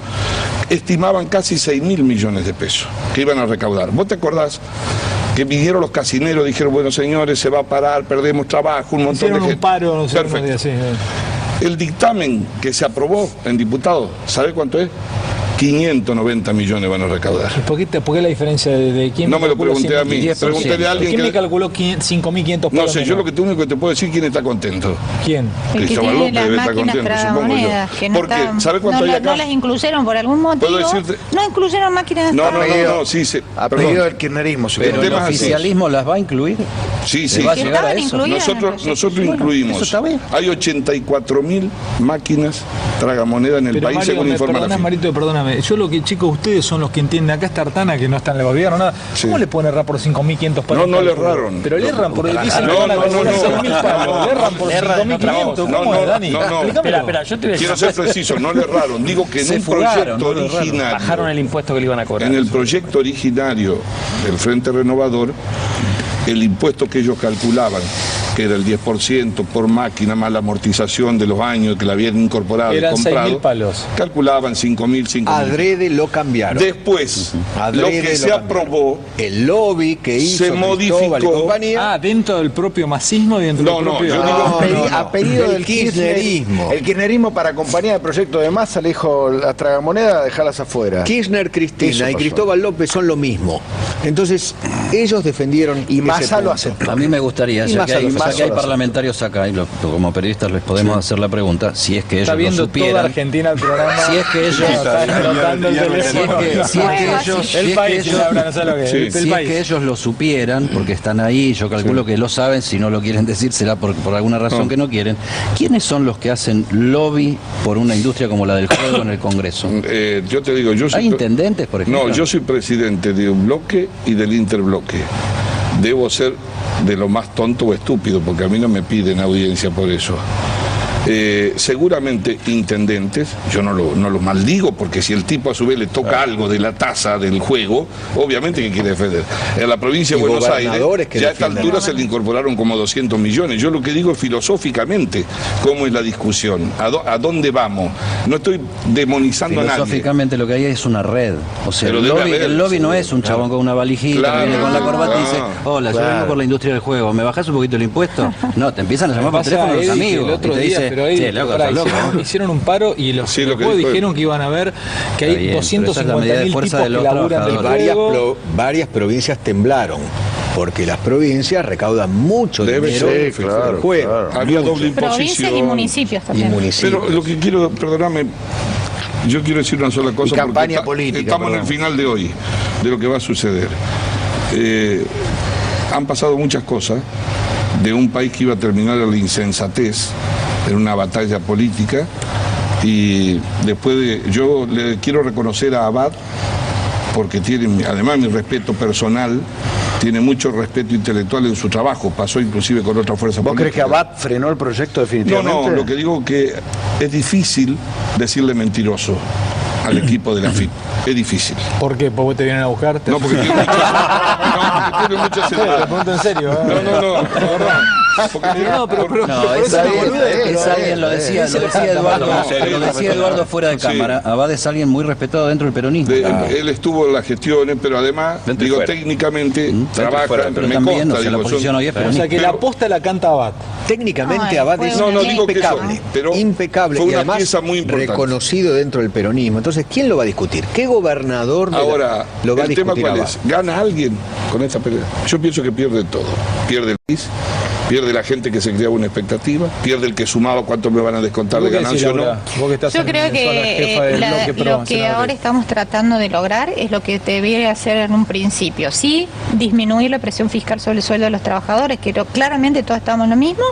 estimaban casi 6.000 millones de pesos que iban a recaudar. ¿Vos te acordás que vinieron los casineros, dijeron, bueno señores, se va a parar, perdemos trabajo, un montón de gente? Un paro, no sé. Perfecto. El dictamen que se aprobó en diputados, ¿sabe cuánto es? 590 millones van a recaudar. ¿Por qué la diferencia de quién? No me lo pregunté a mí, preguntéle a alguien. ¿Quién me calculó 5.500 No sé, yo lo único que te puedo decir quién está contento. ¿Quién? Cristóbal López debe estar contento, supongo yo. Porque, ¿sabe cuánto hay acá? No las incluyeron por algún motivo. No incluyeron máquinas No, sí. A pedido del kirchnerismo. Pero el oficialismo las va a incluir. Sí. ¿Va a llegar a eso? Nosotros incluimos. Eso está bien. Hay 84.000 máquinas tragamoneda en el país, según informa la Marito, perdóname. Yo chicos, ustedes son los que entienden. Acá está Artana, que no está en el gobierno, nada. ¿Cómo le pueden errar por 5.500 palos? No le erraron. Pero le erran por dicen que van a cobrar 6.000 palos. Le erran por 5.500. ¿Cómo es, Dani? Espera, yo te voy a decir. Quiero ser preciso, no le erraron. Digo que en un proyecto originario. Bajaron el impuesto que le iban a cobrar. En el proyecto originario del Frente Renovador, el impuesto que ellos calculaban, que era el 10% por máquina más la amortización de los años que la habían incorporado y comprado, 6.000 palos. Calculaban 5.000. Adrede lo cambiaron. Después, lo que se aprobó, el lobby que hizo se modificó. Y compañía. Dentro del propio masismo, dentro del propio... A pedido del kirchnerismo. El kirchnerismo, para acompañar el proyecto de Massa, le dijo las tragamonedas, dejarlas afuera. Kirchner, Cristina y Cristóbal López son lo mismo. Entonces, ellos defendieron y Massa lo aceptó. A mí me gustaría, ya que hay parlamentarios acá, y como periodistas les podemos hacer la pregunta, si es que ellos lo supieran. Está viendo toda Argentina el programa. Si es que ellos lo supieran, porque están ahí, yo calculo que lo saben, si no lo quieren decir será por alguna razón que no quieren. ¿Quiénes son los que hacen lobby por una industria como la del juego en el Congreso? Yo te digo, ¿Hay intendentes, por ejemplo? No, yo soy presidente de un bloque y del interbloque. debo ser de lo más tonto o estúpido, porque a mí no me piden audiencia por eso. Seguramente intendentes, yo no lo maldigo, porque si el tipo a su vez le toca algo de la tasa del juego, obviamente que quiere defender. En la provincia de Buenos Aires, ya a esta altura se le incorporaron como 200 millones. Yo lo que digo es filosóficamente, ¿cómo es la discusión? ¿A dónde vamos? No estoy demonizando a nadie. Filosóficamente lo que hay es una red. O sea, el lobby no es un chabón con una valijita, que viene con la corbata y dice, hola, yo vengo por la industria del juego, ¿me bajás un poquito el impuesto? No, te empiezan a llamar por teléfono los amigos. El otro día, pero ahí hicieron un paro y los después dijeron que iban a ver que hay 250.000 tipos que laburan del juego. Varias provincias temblaron, porque las provincias recaudan mucho dinero del juego. Claro. Había doble imposición. Provincias y municipios también. Pero lo que quiero, perdóname, yo quiero decir una sola cosa. Campaña política. Estamos en el final de hoy, de lo que va a suceder. Han pasado muchas cosas de un país que iba a terminar en la insensatez, en una batalla política, y después yo le quiero reconocer a Abad, porque tiene además mi respeto personal, tiene mucho respeto intelectual en su trabajo, pasó inclusive con otra fuerza política. ¿Vos crees que Abad frenó el proyecto definitivamente? No, lo que digo que es difícil decirle mentiroso al equipo de la FIP. Es difícil. ¿Por qué? ¿Porque te vienen a buscar? No, porque tiene muchas edades. Te pregunto en serio. No, es alguien, lo decía Eduardo fuera de cámara. Abad es alguien muy respetado dentro del peronismo. Él estuvo en las gestiones, pero además, digo, técnicamente trabaja, pero también, la posición hoy es peronista. O sea, que la aposta la canta Abad. Técnicamente Abad es impecable, impecable, y además reconocido dentro del peronismo. Entonces, ¿quién lo va a discutir? ¿Qué gobernador ahora lo va a discutir? El tema cuál es, ¿gana alguien con esta pelea? Yo pienso que pierde todo. Pierde el país, pierde la gente que se creaba una expectativa, pierde el que sumaba cuánto me van a descontar de ganancia o no. Yo creo que lo que ahora estamos tratando de lograr es lo que debería hacer en un principio. Sí, disminuir la presión fiscal sobre el sueldo de los trabajadores, que claramente todos estamos en lo mismo,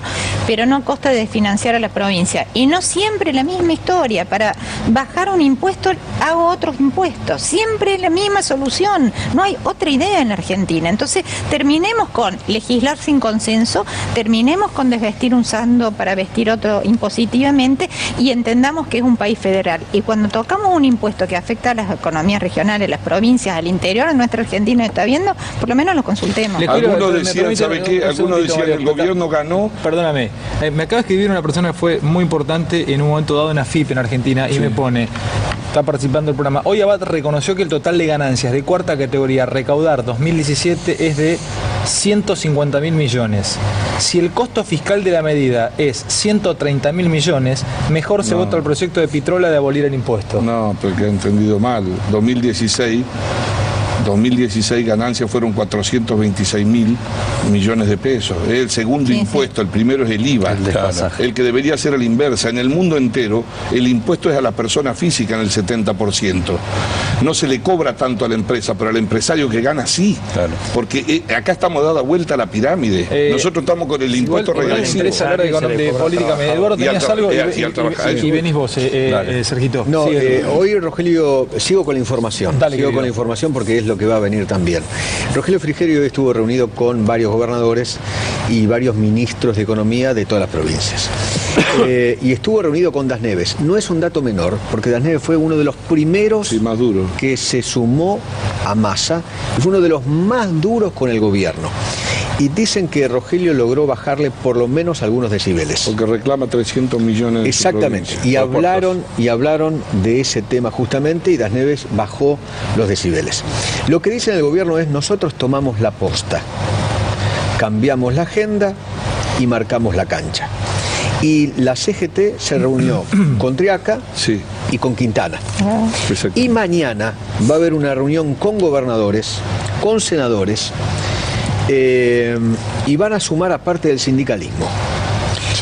pero no a costa de financiar a la provincia. Y no siempre la misma historia. Para bajar un impuesto hago otros impuestos. Siempre la misma solución. No hay otra idea en Argentina. Entonces terminemos con legislar sin consenso, terminemos con desvestir un santo para vestir otro impositivamente y entendamos que es un país federal. Y cuando tocamos un impuesto que afecta a las economías regionales, las provincias, al interior, nuestra Argentina está viendo, por lo menos lo consultemos. Algunos decían, ¿sabe qué? Algunos decían el gobierno ganó. Perdóname, me acaba de escribir una persona que fue muy importante en un momento dado en AFIP en Argentina y me pone, está participando del programa, hoy Abad reconoció que el total de ganancias de cuarta categoría recaudar 2017 es de 150.000 millones. Si el costo fiscal de la medida es 130.000 millones, mejor se vota el proyecto de Pitrola de abolir el impuesto. No, porque he entendido mal. 2016 ganancias fueron 426.000 millones de pesos. Es el segundo impuesto, el primero es el IVA, el que debería ser a la inversa. En el mundo entero, el impuesto es a la persona física en el 70%. No se le cobra tanto a la empresa, pero al empresario que gana sí. Claro. Porque acá estamos dando vuelta a la pirámide. Nosotros estamos con el impuesto regresivo. De política. Eduardo, ¿tenías algo? Y venís vos, Sergito. No, hoy, Rogelio, sigo con la información. Sigo con la información porque es lo que va a venir también. Rogelio Frigerio estuvo reunido con varios gobernadores y varios ministros de economía de todas las provincias. Y estuvo reunido con Das Neves. No es un dato menor, porque Das Neves fue uno de los primeros más duro que se sumó a Massa, y fue uno de los más duros con el gobierno. Y dicen que Rogelio logró bajarle por lo menos algunos decibeles. Porque reclama 300 millones. Exactamente. Y hablaron de ese tema justamente y Das Neves bajó los decibeles. Lo que dicen el gobierno es: nosotros tomamos la posta, cambiamos la agenda y marcamos la cancha. Y la CGT se reunió con Triaca y con Quintana. Y mañana va a haber una reunión con gobernadores, con senadores, y van a sumar a parte del sindicalismo.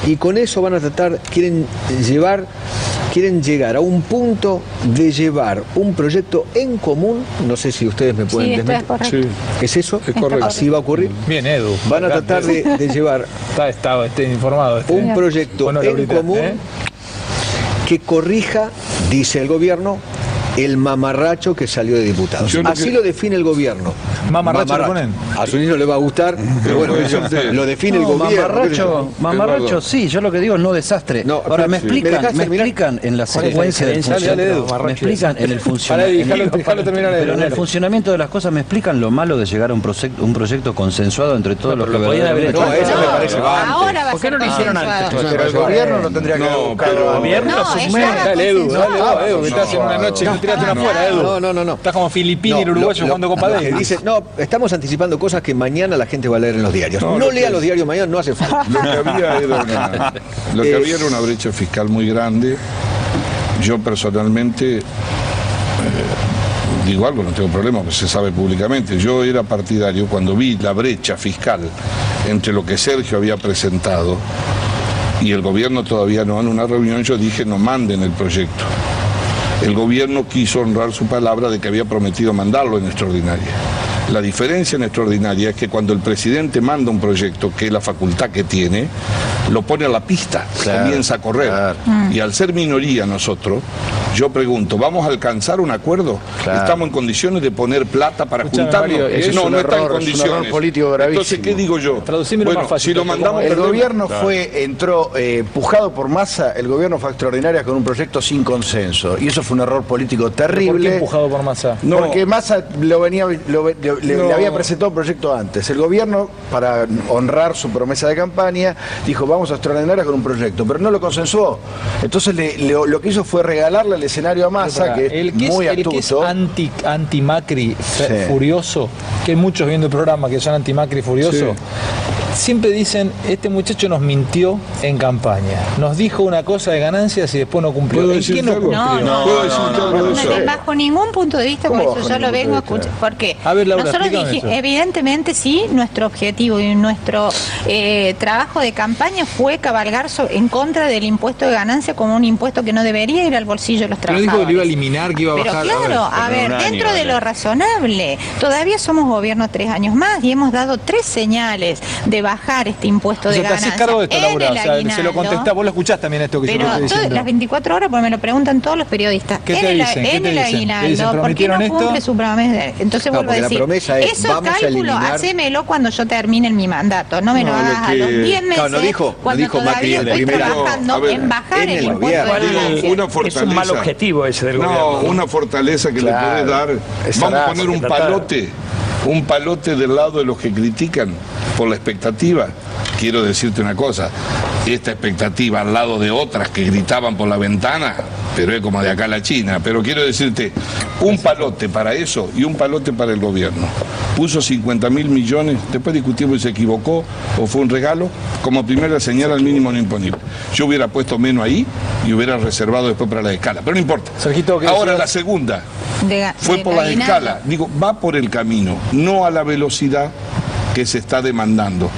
Y con eso van a tratar, quieren llegar a un punto de llevar un proyecto en común. No sé si ustedes me pueden desmentir. ¿Es eso? Es correcto. Así va a ocurrir. Bien, Edu. Van a tratar de llevar informado un proyecto en común que corrija, dice el gobierno, el mamarracho que salió de diputados. Así lo define el gobierno. Mamarracho lo ponen. A Zunino no le va a gustar, pero bueno, eso lo define el gobierno. Mamarracho, sí, yo lo que digo es no desastre. No, ahora me explican en la secuencia del funcionamiento, me explican en el funcionamiento, pero en el funcionamiento de las cosas me explican lo malo de llegar a un proyecto consensuado entre todos los que verdaderamente. No, eso me parece ahora ¿por qué no lo hicieron antes? Pero el gobierno no tendría que buscar. El gobierno Dale, Edu, que estás en una noche que tiraste una afuera, Edu. No. Estás como filipino y uruguayo jugando Copa Davis. No, estamos anticipando cosas que mañana la gente va a leer en los diarios. No lea los diarios mañana, no hace falta. Lo que había era una brecha fiscal muy grande. Yo personalmente digo algo, no tengo problema, porque se sabe públicamente. Yo era partidario cuando vi la brecha fiscal entre lo que Sergio había presentado y el gobierno todavía no. En una reunión yo dije no manden el proyecto. El gobierno quiso honrar su palabra de que había prometido mandarlo en extraordinaria. La diferencia en extraordinaria es que cuando el presidente manda un proyecto, que es la facultad que tiene, lo pone a la pista, comienza a correr. Y al ser minoría nosotros, yo pregunto, ¿vamos a alcanzar un acuerdo? ¿Estamos en condiciones de poner plata para juntarlo? No está en condiciones. Es un error político gravísimo. Entonces, ¿qué digo yo? Bueno, más fácil, si lo mandamos... El gobierno entró empujado por Massa, el gobierno fue a extraordinaria con un proyecto sin consenso. Y eso fue un error político terrible. ¿Por qué empujado por Massa? Porque Massa le había presentado un proyecto antes. El gobierno, para honrar su promesa de campaña, dijo vamos a extraordinaria con un proyecto, pero no lo consensuó. Entonces lo que hizo fue regalarle el escenario a Massa, que es muy astuto. El que es anti-Macri furioso, que hay muchos viendo el programa que son anti-Macri furioso, siempre dicen, este muchacho nos mintió en campaña, nos dijo una cosa de ganancias y después no cumplió. ¿En qué no cumplió? Bajo ningún punto de vista, por eso yo lo vengo a escuchar. Porque a ver, Laura, nosotros evidentemente sí, nuestro objetivo y nuestro trabajo de campaña fue cabalgar en contra del impuesto de ganancia como un impuesto que no debería ir al bolsillo de los trabajadores. Pero dijo que lo iba a eliminar, que iba a bajar. Pero claro, dentro de lo razonable, todavía somos gobierno 3 años más y hemos dado 3 señales de bajar este impuesto de ganancia. ¿Te haces cargo de esto, Laura? O sea, se lo contestás, vos lo escuchás también esto que yo te estoy diciendo. Las 24 horas, porque me lo preguntan todos los periodistas. ¿Qué te dicen? En el aguinaldo, ¿por qué no cumple su promesa? Entonces vuelvo a decir, esos cálculos, hacémelo cuando yo termine mi mandato, no me lo hagas a los 10 meses, cuando todavía estoy trabajando en bajar el impuesto de ganancia. Es un mal objetivo ese del gobierno. No, una fortaleza que le podés dar. Vamos a poner un palote del lado de los que critican por la expectativa. Quiero decirte una cosa, esta expectativa al lado de otras que gritaban por la ventana, pero es como de acá a la China, pero quiero decirte, un palote para eso y un palote para el gobierno. Puso 50.000 millones, después discutimos si se equivocó o fue un regalo, como primera señal al mínimo no imponible. Yo hubiera puesto menos ahí y hubiera reservado después para la escala, pero no importa. Sergito, ahora la segunda fue por la escala, digo, va por el camino, no a la velocidad que se está demandando.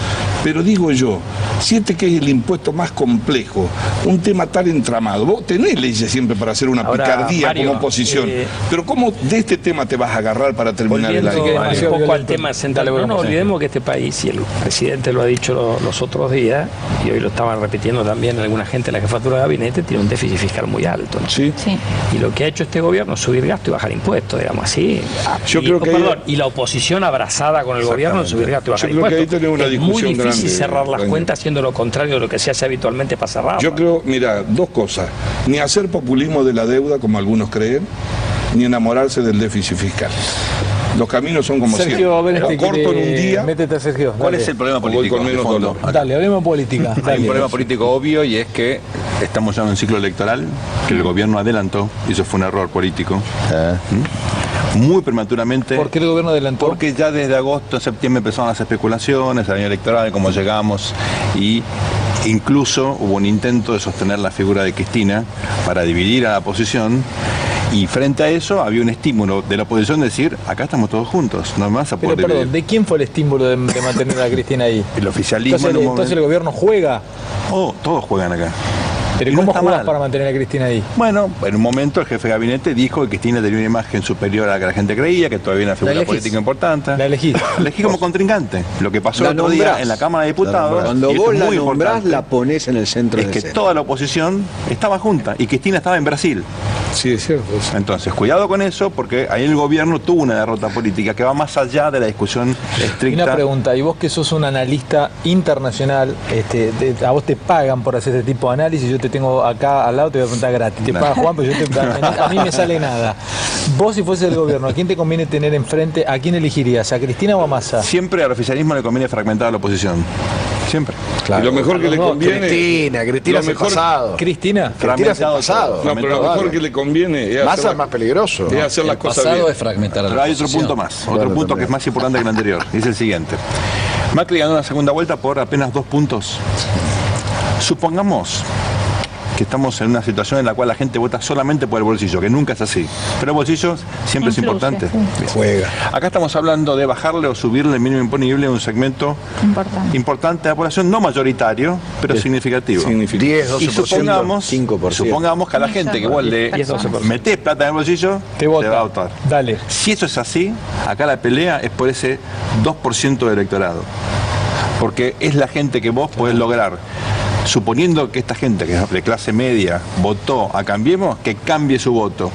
Pero digo yo, si este que es el impuesto más complejo, un tema tan entramado, vos tenés leyes siempre para hacer una picardía, Mario, como oposición, pero ¿cómo de este tema te vas a agarrar para terminar el año? Un poco al tema central. No nos olvidemos que este país, y el presidente lo ha dicho los otros días, y hoy lo estaban repitiendo también alguna gente en la jefatura de gabinete, tiene un déficit fiscal muy alto, ¿no? Sí. Y lo que ha hecho este gobierno es subir gasto y bajar impuestos, digamos así. Yo creo que y la oposición abrazada con el gobierno en subir gasto y bajar impuestos. Yo creo que ahí tenemos una discusión muy difícil grande, cerrar las cuentas haciendo lo contrario de lo que se hace habitualmente para cerrar. Yo creo, mira, 2 cosas. Ni hacer populismo de la deuda, como algunos creen, ni enamorarse del déficit fiscal. Los caminos son como Sergio, siempre. Corto en un día. Métete, Sergio. ¿Cuál es el problema político? Dale, hablemos política. Hay un problema político obvio y es que estamos ya en un ciclo electoral que el gobierno adelantó, y eso fue un error político. Muy prematuramente. ¿Por qué el gobierno adelantó? Porque ya desde agosto, septiembre empezaron las especulaciones, el año electoral, cómo llegamos, y incluso hubo un intento de sostener la figura de Cristina para dividir a la oposición, y frente a eso había un estímulo de la oposición de decir, acá estamos todos juntos, no me vas a poder dividir. Perdón, ¿de quién fue el estímulo de mantener a Cristina ahí? El oficialismo. Entonces el gobierno juega. Todos juegan acá. Pero ¿cómo jugás para mantener a Cristina ahí? Bueno, en un momento el jefe de gabinete dijo que Cristina tenía una imagen superior a la que la gente creía, que todavía era una figura política importante. La elegí. Elegí como contrincante. Lo que pasó el otro día en la Cámara de Diputados. Cuando vos la nombrás, la ponés en el centro de escena. Es que toda la oposición estaba junta y Cristina estaba en Brasil. Sí, es cierto. Entonces, cuidado con eso, porque ahí el gobierno tuvo una derrota política que va más allá de la discusión estricta. Una pregunta, y vos que sos un analista internacional, a vos te pagan por hacer este tipo de análisis, yo te tengo acá al lado, te voy a preguntar gratis. Te paga Juan, pero a mí me sale nada. Vos, si fuese el gobierno, ¿a quién te conviene tener enfrente? ¿A quién elegirías? ¿A Cristina o a Massa? Siempre al oficialismo le conviene fragmentar a la oposición. Siempre. Claro. Y lo mejor que le conviene... Cristina es el pasado. ¿Cristina? Cristina es el pasado. No, pero lo mejor que le conviene es Massa es más peligroso. Es hacer las cosas bien. El pasado es fragmentar a la Pero hay otro punto más, otro punto que es más importante que el anterior. Dice el siguiente. Macri ganó una segunda vuelta por apenas 2 puntos. Supongamos que estamos en una situación en la cual la gente vota solamente por el bolsillo, que nunca es así. Pero el bolsillo siempre es importante. Juega. Acá estamos hablando de bajarle o subirle el mínimo imponible a un segmento importante de la población, no mayoritario, pero significativo. 10, 12%, y supongamos que a la gente que vos le metés plata en el bolsillo, te va a votar. Dale. Si eso es así, acá la pelea es por ese 2% del electorado. Porque es la gente que vos podés lograr. Suponiendo que esta gente que es de clase media votó a Cambiemos, que cambie su voto.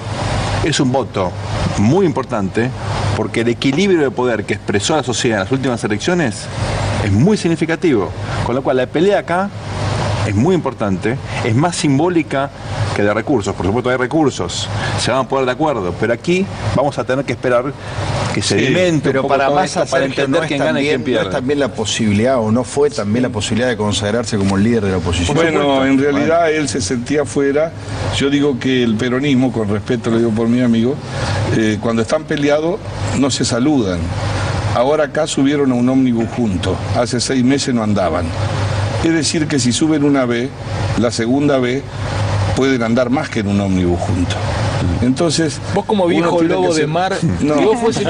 Es un voto muy importante porque el equilibrio de poder que expresó la sociedad en las últimas elecciones es muy significativo. Con lo cual la pelea acá es muy importante, es más simbólica que de recursos. Por supuesto hay recursos, se van a poner de acuerdo, pero aquí vamos a tener que esperar que se alimente. Pero para Massa, para entender quién gana y quién pierde. ¿No es también la posibilidad, o no fue también la posibilidad de consagrarse como el líder de la oposición? Bueno, en realidad él se sentía fuera. Yo digo que el peronismo, con respeto lo digo por mi amigo, cuando están peleados no se saludan. Ahora acá subieron a un ómnibus juntos, hace 6 meses no andaban. Es decir, que si suben una vez, la segunda vez pueden andar más que en un ómnibus juntos. Entonces, vos como viejo lobo de mar, no. Si vos fuese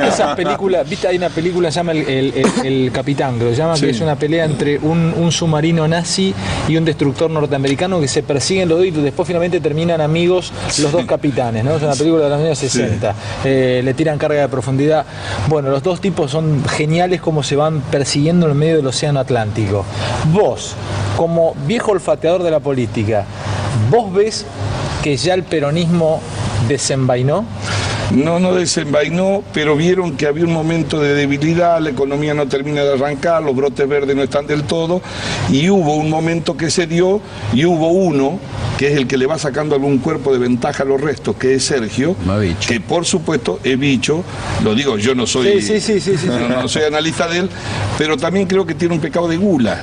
esa película, viste, hay una película que se llama el Capitán, que lo llama, que es una pelea entre un submarino nazi y un destructor norteamericano que se persiguen los dos y después finalmente terminan amigos los dos capitanes, ¿no? Es una película de los años 60. Le tiran carga de profundidad. Bueno, los dos tipos son geniales como se van persiguiendo en el medio del océano Atlántico. Vos, como viejo olfateador de la política, ¿vos ves que ya el peronismo desenvainó? No desenvainó, pero vieron que había un momento de debilidad, la economía no termina de arrancar, los brotes verdes no están del todo, y hubo un momento que se dio, y hubo uno, que es el que le va sacando algún cuerpo de ventaja a los restos, que es Sergio, que por supuesto es bicho, lo digo, yo no soy, no soy analista de él, pero también creo que tiene un pecado de gula.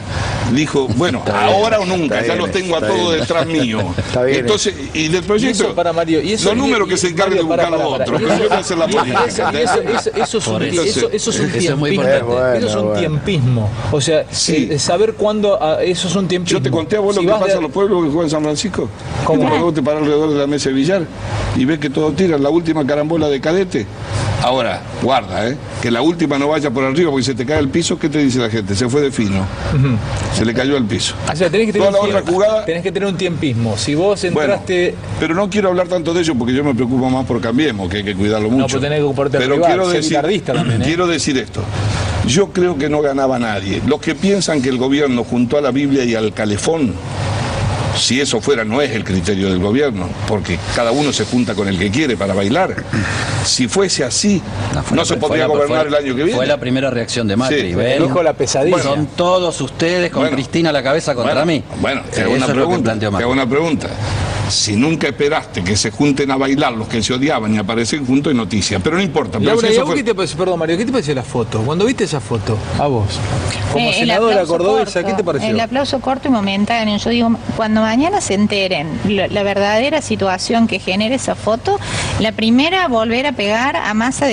Dijo, bueno, ahora o nunca, ya los tengo a todos detrás mío. Entonces, y del proyecto, eso para Mario, y eso, los números que se encargan de buscar los otros, pero yo voy a hacer la política. Eso es un tiempismo. O sea, saber cuándo, eso es un tiempismo. Yo te conté a vos lo que pasa en los pueblos que juegan en San Francisco. ¿Cómo? Cuando vos te parás alrededor de la mesa de billar y ves que todos tiran la última carambola de cadete. Ahora, guarda, que la última no vaya por arriba porque se te cae el piso. ¿Qué te dice la gente? Se fue de fino. Se le cayó el piso. O sea, tenés que tener toda la otra jugada, tenés que tener un tiempismo. Si vos entraste... Bueno, pero no quiero hablar tanto de ello porque yo me preocupo más por Cambiemos, que hay que cuidarlo mucho. No, pues tenés que ocuparte pero rival, quiero decir esto. Yo creo que no ganaba nadie. Los que piensan que el gobierno juntó a la Biblia y al calefón, si eso fuera, no es el criterio del gobierno, porque cada uno se junta con el que quiere para bailar. Si fuese así, no se podría gobernar el año que viene. Fue la primera reacción de Macri. Dijo la pesadilla. Bueno, son todos ustedes con Cristina a la cabeza contra mí. Bueno, te hago una pregunta. Si nunca esperaste que se junten a bailar los que se odiaban y aparecen juntos, es noticia. Pero no importa. Pero perdón, Mario, ¿qué te pareció la foto? Cuando viste esa foto, a vos, como senadora cordobesa, ¿qué te pareció? El aplauso corto y momentáneo. Yo digo, cuando mañana se enteren la verdadera situación que genera esa foto, la primera, volver a pegar a Massa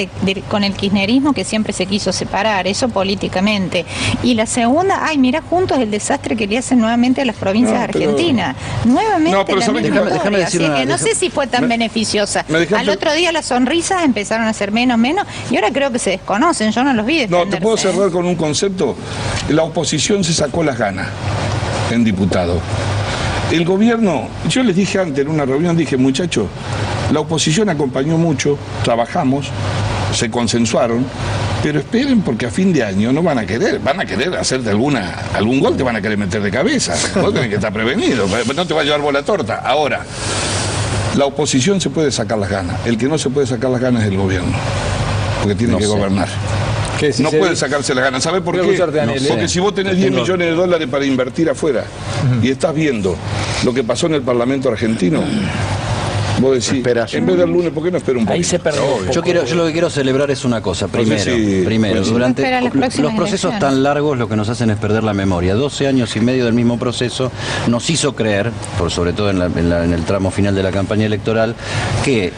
con el kirchnerismo que siempre se quiso separar, eso políticamente. Y la segunda, mira juntos el desastre que le hacen nuevamente a las provincias argentinas. Nuevamente la misma. Déjame decir no sé si fue tan beneficiosa. Al otro día las sonrisas empezaron a ser menos, y ahora creo que se desconocen, yo no los vi defenderse. No, te puedo cerrar con un concepto. La oposición se sacó las ganas. en diputado. El gobierno, yo les dije antes en una reunión, dije, muchachos, la oposición acompañó mucho, trabajamos, se consensuaron, pero esperen porque a fin de año no van a querer hacerte algún gol, te van a querer meter de cabeza. Vos tenés que estar prevenido, no te va a llevar vos la torta. Ahora, la oposición se puede sacar las ganas, el que no se puede sacar las ganas es el gobierno, porque tiene que gobernar. No puede sacarse las ganas. ¿Sabes por qué? Porque si vos tenés 10 millones de dólares para invertir afuera y estás viendo lo que pasó en el Parlamento argentino, vos decís, en vez del lunes, ¿por qué no espera un poco? Ahí se perdió. Yo lo que quiero celebrar es una cosa. Primero, durante los procesos tan largos lo que nos hacen es perder la memoria. 12 años y medio del mismo proceso nos hizo creer, sobre todo en el tramo final de la campaña electoral, que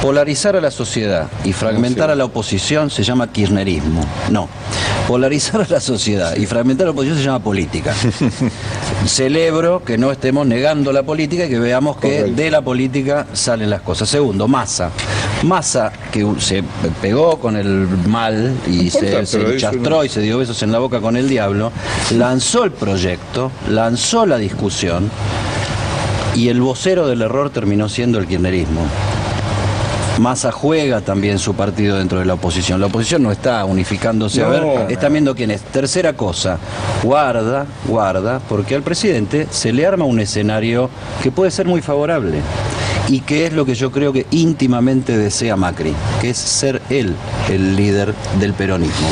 polarizar a la sociedad y fragmentar a la oposición se llama kirchnerismo. No. Polarizar a la sociedad y fragmentar a la oposición se llama política. Celebro que no estemos negando la política y que veamos que de la política salen las cosas. Segundo, Massa, que se pegó con el mal y se enchastró y se dio besos en la boca con el diablo, lanzó el proyecto, lanzó la discusión y el vocero del error terminó siendo el kirchnerismo. Massa juega también su partido dentro de la oposición. La oposición no está unificándose, están viendo quién es. Tercera cosa, guarda, porque al presidente se le arma un escenario que puede ser muy favorable y que es lo que yo creo que íntimamente desea Macri, que es ser él el líder del peronismo.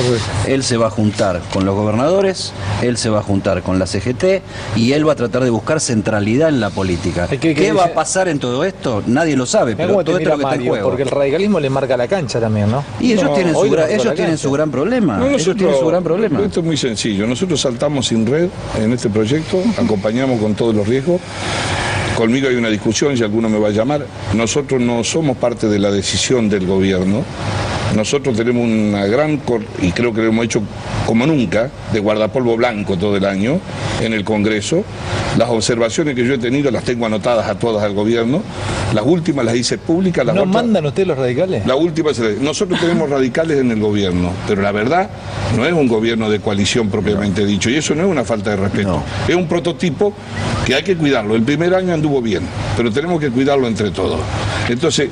Él se va a juntar con los gobernadores, él se va a juntar con la CGT y él va a tratar de buscar centralidad en la política. ¿Qué va a pasar en todo esto? Nadie lo sabe, pero todo esto es lo que está en juego. Porque el radicalismo le marca la cancha también, ¿no? Y ellos tienen su gran problema. Ellos tienen su gran problema. Esto es muy sencillo. Nosotros saltamos sin red en este proyecto, acompañamos con todos los riesgos. Conmigo hay una discusión, si alguno me va a llamar. Nosotros no somos parte de la decisión del gobierno. Nosotros tenemos una gran, y creo que lo hemos hecho como nunca, de guardapolvo blanco todo el año en el Congreso. Las observaciones que yo he tenido las tengo anotadas a todas al gobierno. Las últimas las hice públicas. ¿No mandan ustedes los radicales? La última, nosotros tenemos radicales en el gobierno, pero la verdad no es un gobierno de coalición propiamente dicho, y eso no es una falta de respeto. Es un prototipo que hay que cuidarlo. El primer año anduvo bien, pero tenemos que cuidarlo entre todos. Entonces,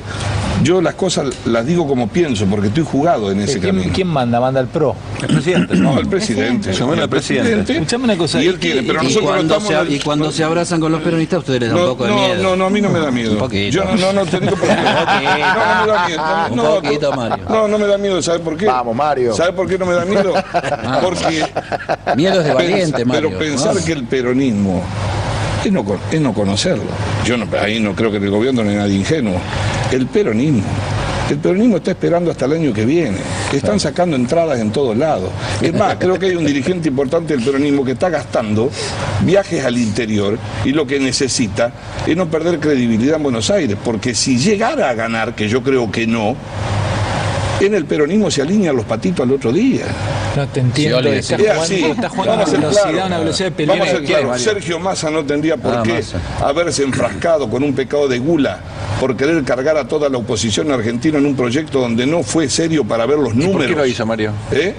yo las cosas las digo como pienso, porque estoy jugado en ese camino. ¿Quién manda? ¿Manda el PRO? El presidente. No, el presidente. El presidente. Escuchame una cosa. Y él quiere, pero nosotros no estamos... Y cuando se abrazan con los peronistas, ustedes les dan un poco de miedo. No, a mí no me da miedo. Un poquito. Yo no te digo por qué. No me da miedo. Un poquito, Mario. No me da miedo. ¿Sabes por qué? Vamos, Mario. ¿Sabes por qué no me da miedo? Porque... Miedo es de valiente, Mario. Pero pensar que el peronismo... Es no conocerlo. Yo ahí no creo que en el gobierno no hay nadie ingenuo. El peronismo está esperando hasta el año que viene. Están sacando entradas en todos lados. Es más, creo que hay un dirigente importante del peronismo que está gastando viajes al interior y lo que necesita es no perder credibilidad en Buenos Aires, porque si llegara a ganar, que yo creo que no, en el peronismo se alinean los patitos al otro día. No te entiendo. Está jugando a una velocidad de pelea. Vamos a ser claros. Sergio Massa no tendría por qué haberse enfrascado con un pecado de gula por querer cargar a toda la oposición argentina en un proyecto donde no fue serio para ver los números. ¿Por qué lo hizo, Mario?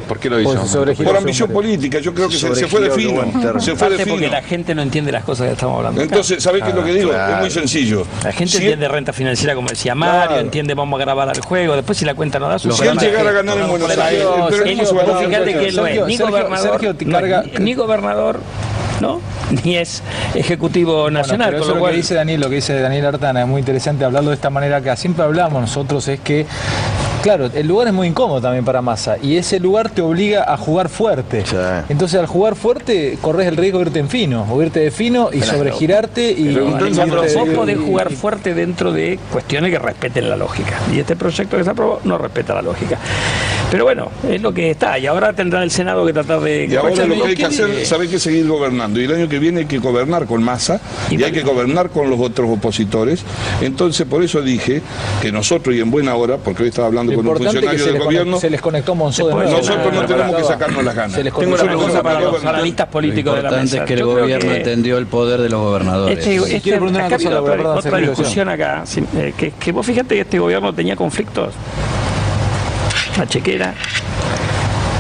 ¿Por qué lo hizo? Por ambición política. Yo creo que se fue de fino. Se fue de fino. Porque la gente no entiende las cosas que estamos hablando. Entonces, ¿sabés qué es lo que digo? Es muy sencillo. La gente entiende renta financiera, como decía Mario, entiende vamos a grabar al juego, después si la cuenta no da su... Si él llegara a ganar en Buenos Aires, fíjate que él no es ni gobernador, ¿no? Ni es ejecutivo nacional. Pero eso lo que dice Daniel Artana es muy interesante hablarlo de esta manera acá. Siempre hablamos nosotros es que, claro, el lugar es muy incómodo también para Massa y ese lugar te obliga a jugar fuerte. Sí. Entonces al jugar fuerte corres el riesgo de irte en fino, o irte de fino y sobregirarte y... Vos podés jugar fuerte dentro de cuestiones que respeten la lógica. Y este proyecto que se aprobó no respeta la lógica. Pero bueno, es lo que está. Y ahora tendrá el Senado que tratar de... Y ahora lo que hay que hacer, ¿sabés qué? Seguir gobernando. Y el año que viene hay que gobernar con Massa y hay que gobernar con los otros opositores. Entonces, por eso dije que nosotros, y en buena hora, porque hoy estaba hablando con un funcionario del gobierno... Se les conectó Monzó de nuevo. Nosotros no tenemos que sacarnos las ganas. Tengo una cosa para los analistas políticos de la mesa. Lo importante es que el gobierno entendió el poder de los gobernadores. Otra discusión acá, que vos fíjate que este gobierno tenía conflictos. La chequera,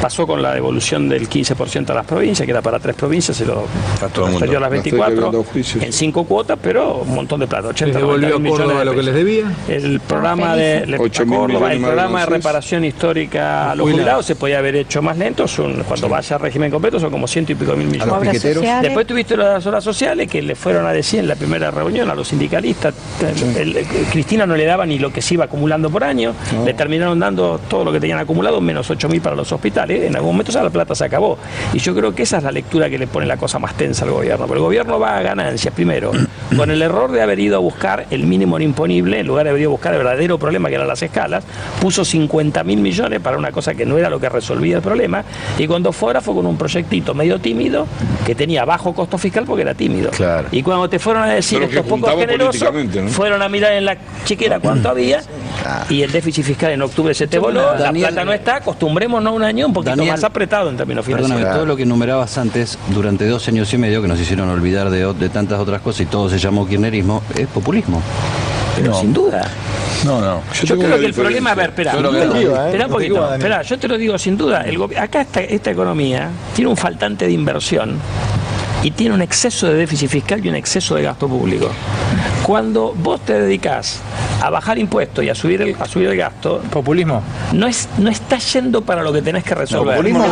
Pasó con la devolución del 15% a las provincias, que era para 3 provincias, se lo transfirió a las 24 en 5 cuotas, pero un montón de plata. 80, ¿Les devolvió a Córdoba lo que les debía? El programa de reparación histórica a los jubilados se podía haber hecho más lento. Cuando vaya al régimen completo son como 100 y pico mil millones. Después tuviste las obras sociales que le fueron a decir en la primera reunión a los sindicalistas. Cristina no le daba ni lo que se iba acumulando por año, le terminaron dando todo lo que tenían acumulado, menos 8.000 para los hospitales. En algún momento la plata se acabó. Y yo creo que esa es la lectura que le pone la cosa más tensa al gobierno. Pero el gobierno va a ganancias, primero, con el error de haber ido a buscar el mínimo no imponible, en lugar de haber ido a buscar el verdadero problema que eran las escalas, puso 50.000 millones para una cosa que no era lo que resolvía el problema, y cuando fuera fue con un proyectito medio tímido, que tenía bajo costo fiscal porque era tímido. Claro. Y cuando te fueron a decir estos pocos generosos, ¿no? Fueron a mirar en la chequera cuánto había, y el déficit fiscal en octubre se te voló, la plata no está, acostumbrémonos un año un poquito más apretado en términos financieros. Perdóname, todo lo que enumerabas antes, durante 2 años y medio, que nos hicieron olvidar de tantas otras cosas y todo se llamó kirchnerismo, es populismo. Pero sin duda. No. Yo creo que el problema, a ver, espera un poquito, espera, yo te lo digo sin duda, acá esta economía tiene un faltante de inversión y tiene un exceso de déficit fiscal y un exceso de gasto público. Cuando vos te dedicás a bajar impuestos y a subir el gasto, populismo no está yendo para lo que tenés que resolver. Populismo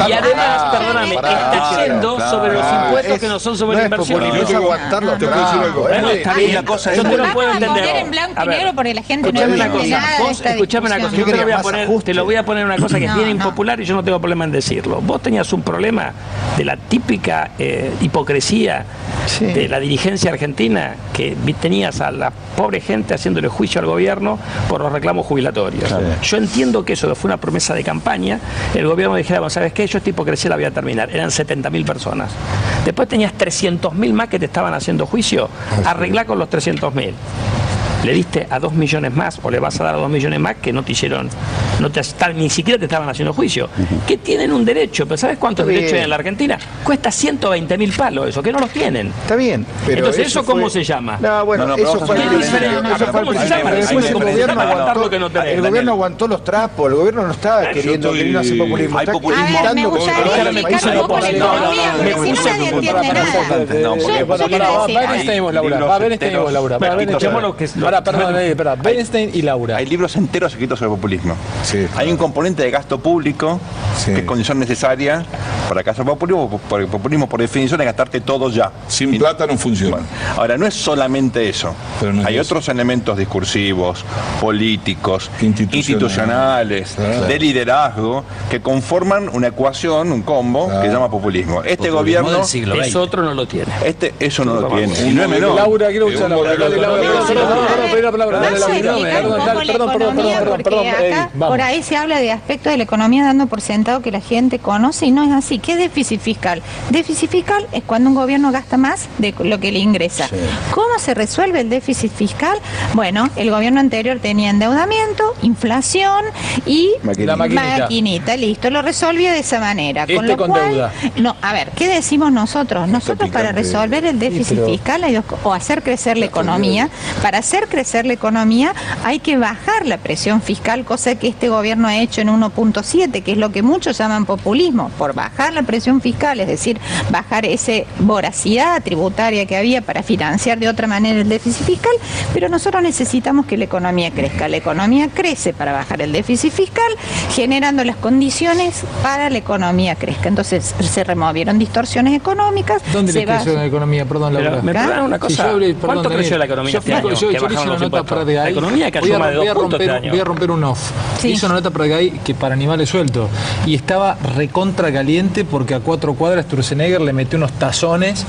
y además, perdóname, está yendo sobre los impuestos que no son sobre la inversión. No es aguantarlo. Te puedo decir algo. Bueno, está bien, la cosa yo te lo puedo entender. En blanco y negro porque la gente no entiende nada de esta escuchame una cosa, yo te lo voy a poner una cosa que es bien impopular y yo no tengo problema en decirlo. Vos tenías un problema de la típica hipocresía de la dirigencia argentina, que tenías a la pobre gente haciéndole juicio al gobierno por los reclamos jubilatorios. Sí. Yo entiendo que eso fue una promesa de campaña. El gobierno dijera, bueno, ¿sabes qué? Yo esta hipocresía la voy a terminar. Eran 70.000 personas. Después tenías 300.000 más que te estaban haciendo juicio. Arreglá con los 300.000. Le diste a 2 millones más, o le vas a dar a 2 millones más que no te hicieron, ni siquiera te estaban haciendo juicio, que tienen un derecho, pero ¿sabes cuántos derechos hay en la Argentina? Cuesta 120.000 palos eso, que no los tienen. Está bien, pero entonces ¿eso cómo se llama? No, bueno, eso fue ¿Cómo se llama? Después el gobierno aguantó los trapos, el gobierno no estaba queriendo hacer populismo. Hay populismo dando Bernstein y Laura. Hay libros enteros escritos sobre populismo. Sí, claro. Hay un componente de gasto público que es condición necesaria para que haya populismo. Populismo, por definición, es gastarte todo ya. Sin plata no funciona. Bueno, ahora, no es solamente eso. No hay otros elementos discursivos, políticos, institucionales, de liderazgo, que conforman una ecuación, un combo, que se llama populismo. Este gobierno... Eso otro no lo tiene. Eso no lo tiene. Y no es menor. Laura, quiero escuchar a Laura. Por ahí se habla de aspectos de la economía dando por sentado que la gente conoce y no es así. ¿Qué es déficit fiscal? Déficit fiscal es cuando un gobierno gasta más de lo que le ingresa. Sí. ¿Cómo se resuelve el déficit fiscal? Bueno, el gobierno anterior tenía endeudamiento, inflación y la maquinita. Listo, lo resolvió de esa manera. Con lo cual, deuda. No, a ver, ¿qué decimos nosotros? Nosotros para resolver el déficit fiscal o hacer crecer la economía, para hacer crecer la economía hay que bajar la presión fiscal, cosa que este gobierno ha hecho en 1.7, que es lo que muchos llaman populismo, por bajar la presión fiscal, es decir, bajar esa voracidad tributaria que había para financiar de otra manera el déficit fiscal, pero nosotros necesitamos que la economía crezca. La economía crece para bajar el déficit fiscal, generando las condiciones para la economía crezca. Entonces se removieron distorsiones económicas. ¿Dónde creció la economía? Perdón, Laura. ¿Me puedo dar una cosa? ¿Cuánto creció la economía este año? Yo hice una nota para de ahí. La economía cayó más de 2 puntos este año. Voy a romper un off. Sí. Hice una nota para de ahí que para animales sueltos. Y estaba recontra caliente porque a 4 cuadras Sturzenegger le metió unos tazones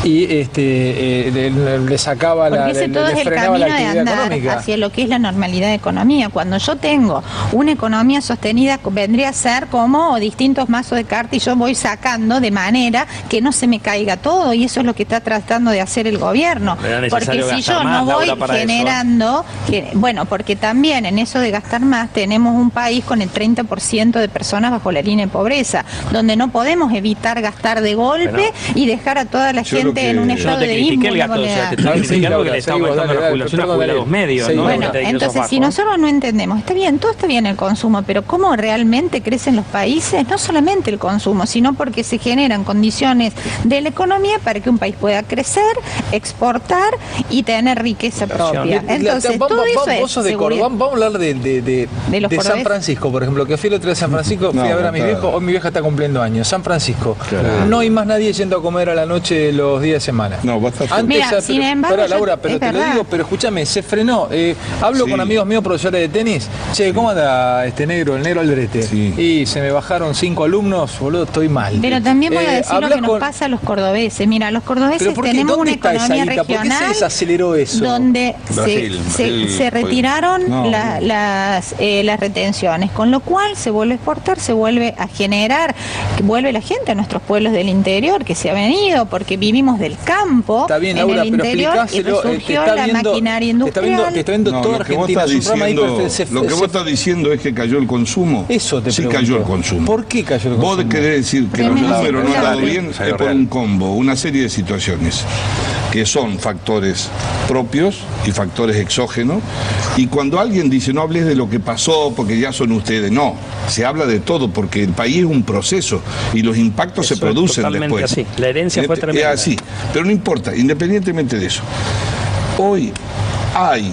y le sacaba porque ese todo es el camino de andar económica hacia lo que es la normalidad de economía. Cuando yo tengo una economía sostenida, vendría a ser como distintos mazos de cartas y yo voy sacando de manera que no se me caiga todo, y eso es lo que está tratando de hacer el gobierno. Porque si yo no voy generando, bueno, porque también en eso de gastar más tenemos somos un país con el 30% de personas bajo la línea de pobreza, donde no podemos evitar gastar de golpe y dejar a toda la gente en un estado de invulnerabilidad. Bueno, entonces si nosotros no entendemos, está bien, todo está bien el consumo, pero ¿cómo realmente crecen los países? No solamente el consumo, sino porque se generan condiciones de la economía para que un país pueda crecer, exportar y tener riqueza propia. Entonces, todo eso es seguridad. Vamos a hablar de San Francisco, por ejemplo, que fui el otro día a San Francisco, fui a ver a mis viejos, hoy mi vieja está cumpliendo años. San Francisco, no hay más nadie yendo a comer a la noche los días de semana. No, va a estar. Mira, sin embargo, Laura, pero te lo digo, pero escúchame, se frenó. Hablo con amigos míos profesores de tenis. Che, ¿cómo anda el negro Alderete? Sí. Y se me bajaron 5 alumnos, boludo, estoy mal. Pero también voy a decir lo que nos pasa a los cordobeses. Mira, los cordobeses tenemos una economía regional. ¿Por qué se desaceleró eso? Donde se retiraron las retenciones, con lo cual se vuelve a exportar, se vuelve a generar, vuelve la gente a nuestros pueblos del interior que se han ido porque vivimos del campo. Está bien, Laura, en el interior y resurgió la maquinaria industrial. Te está viendo toda Argentina. Lo que vos estás diciendo es que cayó el consumo. Eso te pregunto. Sí cayó el consumo. ¿Por qué cayó el consumo? Vos querés decir que los números no han dado bien, es por un combo, una serie de situaciones que son factores propios y factores exógenos. Y cuando alguien dice no hables de lo que pasó porque ya son ustedes, no, se habla de todo porque el país es un proceso y los impactos se producen después. Así. La herencia fue tremenda. Es así, pero no importa, independientemente de eso. Hoy hay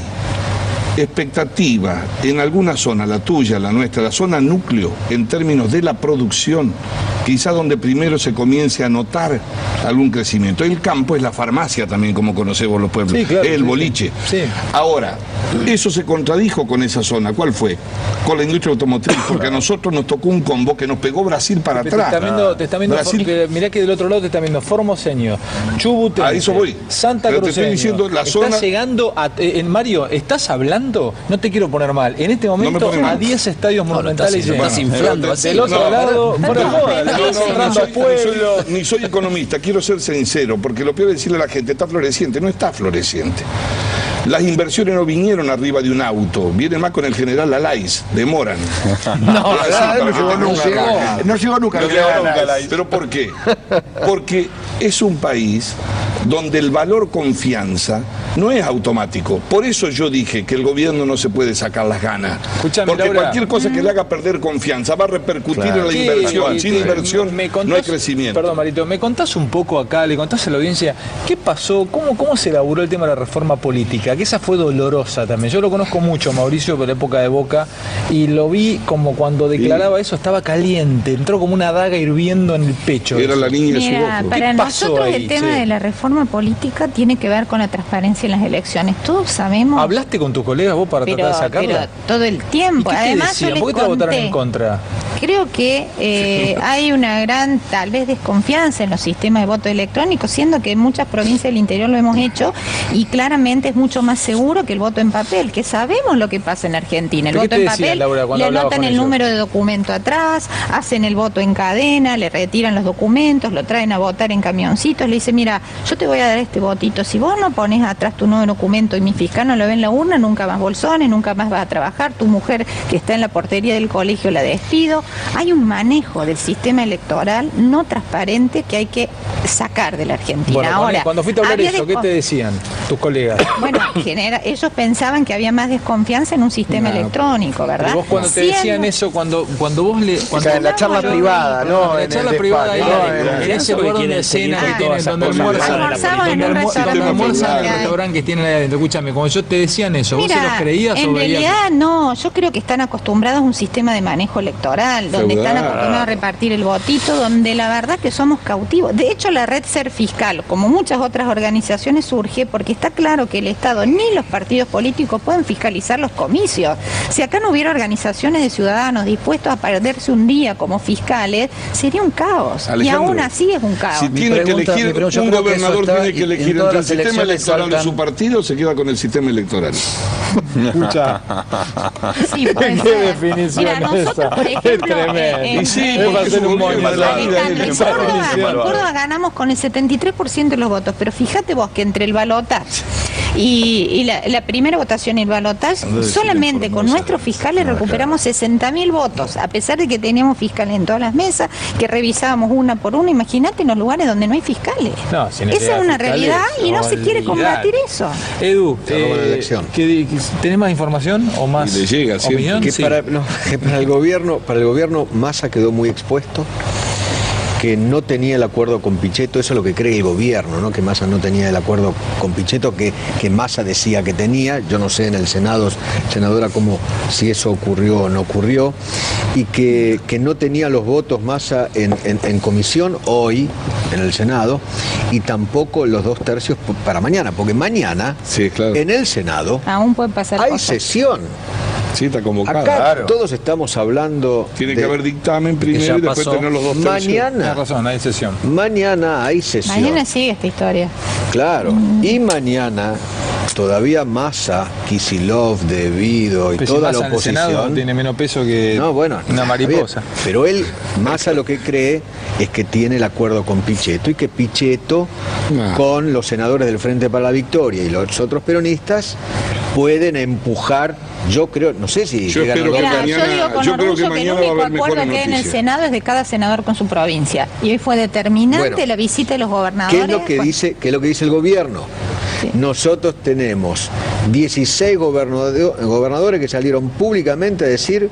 expectativa en alguna zona, la tuya, la nuestra, la zona núcleo, en términos de la producción, quizá donde primero se comience a notar algún crecimiento. El campo es la farmacia también, como conocemos los pueblos, sí, claro, es el boliche. Sí. Ahora, eso se contradijo con esa zona. ¿Cuál fue? Con la industria automotriz, porque a nosotros nos tocó un combo que nos pegó Brasil para atrás. Te está viendo Brasil, mirá que del otro lado te está viendo Formoseño, Chubut, a eso voy. Santa Cruz. Te estoy diciendo la zona. Estás llegando a, Mario, estás hablando, no te quiero poner mal, en este momento a 10 estadios monumentales. Estás inflando así. Del otro lado, ni soy economista, quiero ser sincero, porque lo peor es decirle a la gente, está floreciente, no está floreciente. Las inversiones no vinieron arriba de un auto, vienen más con el general Alaiz, demoran. No llegó nunca. ¿Pero por qué? Porque es un país donde el valor confianza no es automático. Por eso yo dije que el gobierno no se puede sacar las ganas. Escuchame, porque Laura, cualquier cosa que le haga perder confianza va a repercutir en la inversión. Sin inversión no hay crecimiento. Perdón, Marito, ¿me contás un poco acá, le contás a la audiencia, qué pasó, cómo se elaboró el tema de la reforma política? Que esa fue dolorosa también. Yo lo conozco mucho, Mauricio, por la época de Boca, y lo vi como cuando declaraba eso, estaba caliente, entró como una daga hirviendo en el pecho. Era la niña de su ojo. Para nosotros el tema de la reforma política tiene que ver con la transparencia en las elecciones. Todos sabemos. ¿Hablaste con tus colegas vos para tratar de sacarla? Pero todo el tiempo. Además, yo les ¿por qué te votaron en contra? Creo que hay una gran, tal vez, desconfianza en los sistemas de voto electrónico, siendo que en muchas provincias del interior lo hemos hecho y claramente es mucho más seguro que el voto en papel, que sabemos lo que pasa en Argentina. El voto en papel, le anotan el número de documento atrás, hacen el voto en cadena, le retiran los documentos, lo traen a votar en camioncitos, le dicen, mira, yo te voy a dar este votito, si vos no pones atrás tu nuevo documento y mi fiscal no lo ve en la urna, nunca más bolsones, nunca más vas a trabajar, tu mujer que está en la portería del colegio la despido. Hay un manejo del sistema electoral no transparente que hay que sacar de la Argentina. Bueno, ahora, cuando fuiste a hablar eso, ¿qué te decían tus colegas? Bueno, ellos pensaban que había más desconfianza en un sistema electrónico, ¿verdad? Pero vos cuando te decían eso, cuando vos le... en la charla privada, ¿no? En la charla privada, en ese lugar donde cena, donde almuerzan en un restaurante que tienen ahí adentro. Escúchame, cuando yo te decían eso, ¿vos se los creías o veías? En realidad no, yo creo que están acostumbrados a un sistema de manejo electoral, donde están acostumbrados a repartir el votito, donde la verdad que somos cautivos. De hecho, la red Ser Fiscal, como muchas otras organizaciones, surge porque está claro que el Estado ni los partidos políticos pueden fiscalizar los comicios. Si acá no hubiera organizaciones de ciudadanos dispuestos a perderse un día como fiscales, sería un caos. Alejandro, y aún así es un caos. Si tiene que elegir, un gobernador tiene que elegir entre el sistema electoral de su partido, se queda con el sistema electoral. Escucha. Sí, puede ¿Qué definición? Mira, nosotros, por ejemplo, en Córdoba ganamos con el 73% de los votos, pero fíjate vos que entre el balotaje Y la primera votación y el balotaje, solamente con nuestros fiscales recuperamos 60.000 votos, a pesar de que teníamos fiscales en todas las mesas, que revisábamos una por una. Imagínate en los lugares donde no hay fiscales. No, esa es una realidad y no se quiere combatir eso. Edu, ¿tenés más información o más opinión? Que para el gobierno Massa quedó muy expuesto, que no tenía el acuerdo con Pichetto, eso es lo que cree el gobierno, ¿no? Que Massa no tenía el acuerdo con Pichetto, que Massa decía que tenía. Yo no sé en el Senado, senadora, como si eso ocurrió o no ocurrió, y que no tenía los votos Massa en comisión hoy en el Senado, y tampoco los 2/3 para mañana, porque mañana en el Senado aún pueden pasar hay cosas. Sesión. Sí, está convocada. Acá todos estamos hablando. Tiene que haber dictamen primero y después tener los 2/3. Mañana. Tienes razón, hay sesión. Mañana hay sesión. Mañana sigue esta historia. Claro. Y mañana todavía Massa, Kicillof, Devido y toda la oposición. El Senado tiene menos peso que una mariposa. Pero Massa lo que cree es que tiene el acuerdo con Pichetto, y que Pichetto, con los senadores del Frente para la Victoria y los otros peronistas, pueden empujar. Yo creo, no sé si yo espero que mañana, yo digo con orgullo que el único acuerdo que hay en el Senado es de cada senador con su provincia. Y hoy fue determinante la visita de los gobernadores. ¿Qué es lo que dice el gobierno? Sí. Nosotros tenemos 16 gobernadores que salieron públicamente a decir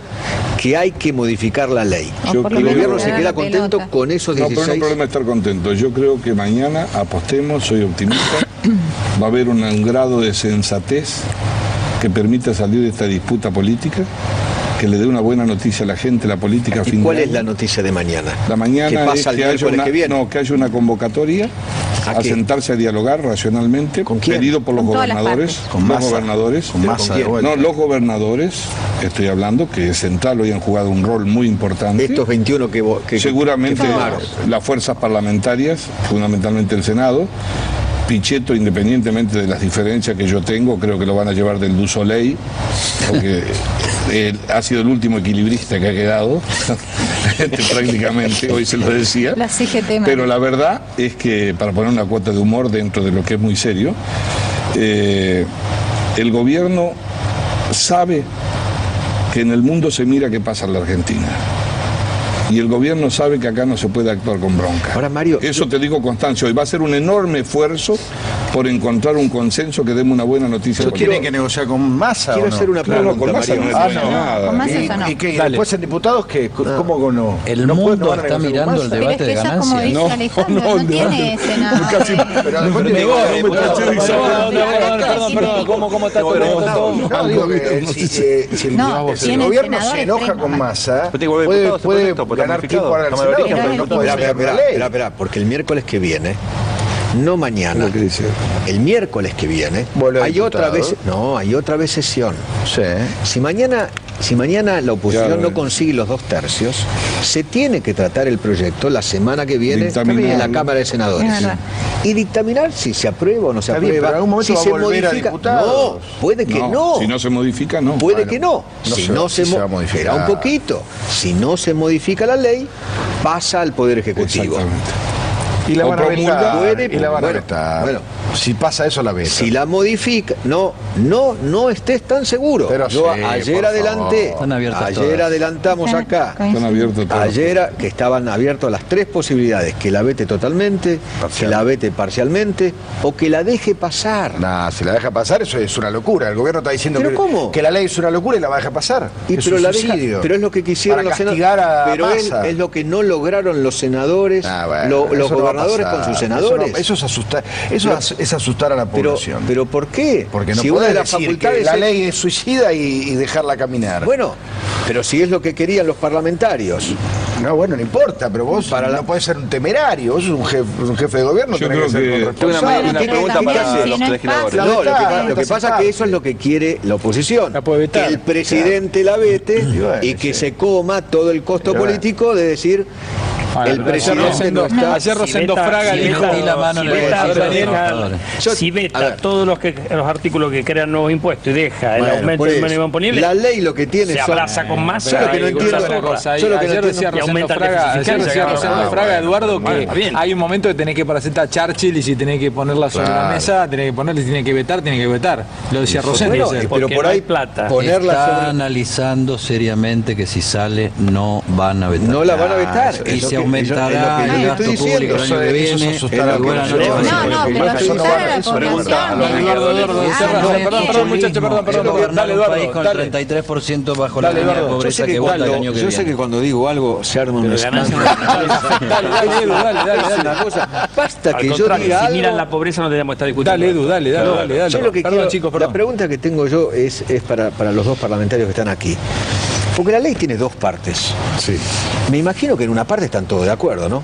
que hay que modificar la ley. El gobierno se queda contento con esos 16. No, pero no hay problema estar contento. Yo creo que mañana apostemos, soy optimista, va a haber un grado de sensatez que permita salir de esta disputa política, que le dé una buena noticia a la gente, la política. ¿Y cuál es la noticia de mañana? La mañana ¿Qué pasa el miércoles que viene? Que haya una convocatoria a sentarse a dialogar racionalmente, pedido por los gobernadores. Los gobernadores, estoy hablando, que central hoy han jugado un rol muy importante. Estos 21 que seguramente las fuerzas parlamentarias, fundamentalmente el Senado. Pichetto, independientemente de las diferencias que yo tengo, creo que lo van a llevar del du Soleil, porque ha sido el último equilibrista que ha quedado, prácticamente, hoy se lo decía. Pero la verdad es que, para poner una cuota de humor dentro de lo que es muy serio, el gobierno sabe que en el mundo se mira qué pasa en la Argentina. Y el gobierno sabe que acá no se puede actuar con bronca. Ahora, Mario, eso te digo, Constancio, y va a ser un enorme esfuerzo por encontrar un consenso que dé una buena noticia. ¿Tiene que negociar con Massa? Quiero hacer una pregunta. No, con Massa no nada. Con Massa eso no. ¿Y qué? ¿Después en diputados qué? ¿Cómo que no? El mundo está mirando el debate de ganancias. No tiene Senado. Pero después te digo, perdón, ¿cómo está todo? No, digo que si el gobierno se enoja con Massa, puede ganar tiempo para el Senado, pero no puede cambiar la ley. Espera, porque el miércoles que viene, no mañana, el miércoles que viene, hay otra vez sesión. Sí. Si mañana la oposición no consigue los 2/3, se tiene que tratar el proyecto la semana que viene en la Cámara de Senadores. Y dictaminar si se aprueba o no se aprueba. Pero en algún momento si va se a volver modifica. a diputados. No, puede que no. Si no se modifica, no. Puede que no. Si no se va a modificar. espera un poquito. Si no se modifica la ley, pasa al Poder Ejecutivo. Exactamente. Y la van a vetar. Bueno, si pasa eso, la veta. Si la modifica, no estés tan seguro. Pero yo sí, ayer adelanté, adelantamos sí. acá. Están abiertos todos. Ayer que estaban abiertas las tres posibilidades: que la vete totalmente, que la vete parcialmente o que la deje pasar. Nah, si la deja pasar, eso es una locura. El gobierno está diciendo que la ley es una locura y la va a dejar pasar. Pero es lo que quisieron los senadores. Pero es lo que no lograron los senadores, los gobernadores con sus senadores. Eso es asustar. Eso es asustar a la población. Pero ¿por qué? Porque no puede decir que la ley es suicida y dejarla caminar. Bueno, pero si es lo que querían los parlamentarios. No, bueno, no importa, pero vos no podés ser un temerario, vos sos un jefe de gobierno, yo tenés que ser responsable. Una pregunta para los legisladores. Lo que pasa es que eso es lo que quiere la oposición. Que el presidente la vete y que se coma todo el costo político de decir El presidente no está. Ayer Rosendo Fraga dijo la mano en el si veta todos los artículos que crean nuevos impuestos y deja el aumento del mínimo imponible, la ley lo que tiene se abraza con más. Yo lo que no entiendo una cosa. Ayer decía Rosendo Fraga, Eduardo, que hay un momento que tenés que presentar a Churchill y si tenés que ponerla sobre la mesa, tenés que ponerle, si tenés que vetar. Lo decía Rosendo. Pero por ahí plata. Está analizando seriamente que si sale no van a vetar. No la van a vetar. Y se aumentará el gasto público el año que viene. Perdón, muchachos, perdón. Dale, Eduardo. País con 33% bajo la línea de pobreza que vota el año que viene. Yo sé que cuando digo algo se arma un escándalo. Dale, Edu. Basta que yo diga algo. Si miran la pobreza no tenemos que estar discutiendo. Dale, Edu, dale. Yo lo que quiero, chicos, la pregunta que tengo yo es para los dos parlamentarios que están aquí. Porque la ley tiene dos partes. Sí. Me imagino que en una parte están todos de acuerdo, ¿no?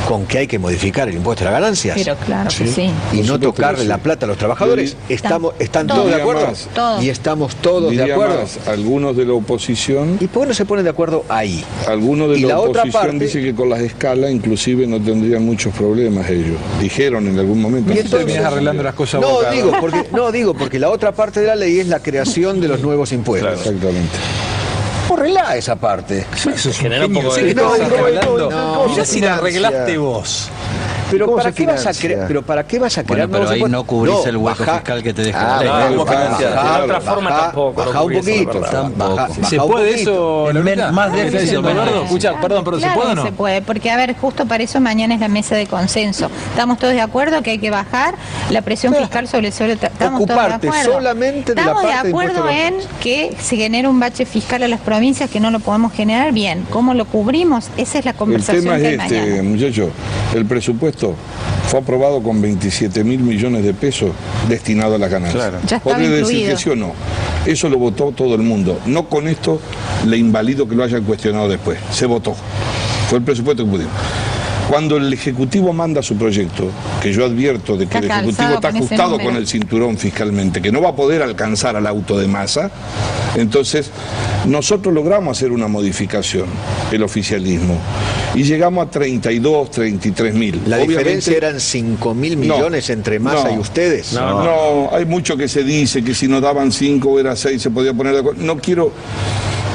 Con que hay que modificar el impuesto a las ganancias. Pero claro que sí. Y no tocarle la plata a los trabajadores. ¿Están todos de acuerdo? Todos. Y estamos todos de acuerdo. Más, algunos de la oposición. ¿Y por qué no se ponen de acuerdo ahí? Algunos de y la oposición parte, dicen que con las escalas inclusive no tendrían muchos problemas ellos. Dijeron en algún momento. Y entonces terminás arreglando las cosas. Digo porque la otra parte de la ley es la creación de los nuevos impuestos. Claro, exactamente. Bórrela esa parte. Eso genera un poco de... Mirá si la arreglaste vos. Pero ¿para qué vas a crear? Pero ¿para qué vas a crear? Pero ahí no cubrís el hueco fiscal que te deja. De otra forma tampoco. Baja un poquito. ¿Se puede eso? Más déficit. Escucha, perdón, pero ¿se puede o no? Se puede, porque a ver, justo para eso mañana es la mesa de consenso. Estamos todos de acuerdo que hay que bajar la presión fiscal sobre el suelo. Estamos todos de acuerdo. Solamente de Estamos la de parte acuerdo en que se genere un bache fiscal a las provincias que no lo podemos generar bien. ¿Cómo lo cubrimos? Esa es la conversación el que tema hay es mañana. muchachos, el presupuesto fue aprobado con 27.000 millones de pesos destinados a las ganancias. Claro. Ya estaba ¿Podría decir incluido. que sí o no? Eso lo votó todo el mundo. No con esto le invalido que lo hayan cuestionado después. Se votó. Fue el presupuesto que pudimos. Cuando el Ejecutivo manda su proyecto, que yo advierto de que el Ejecutivo está ajustado con el cinturón fiscalmente, que no va a poder alcanzar al auto de masa, entonces nosotros logramos hacer una modificación, el oficialismo, y llegamos a 32, 33.000. La diferencia eran 5.000 millones entre Massa y ustedes. No, hay mucho que se dice, que si nos daban 5 o era 6 se podía poner de acuerdo. No quiero,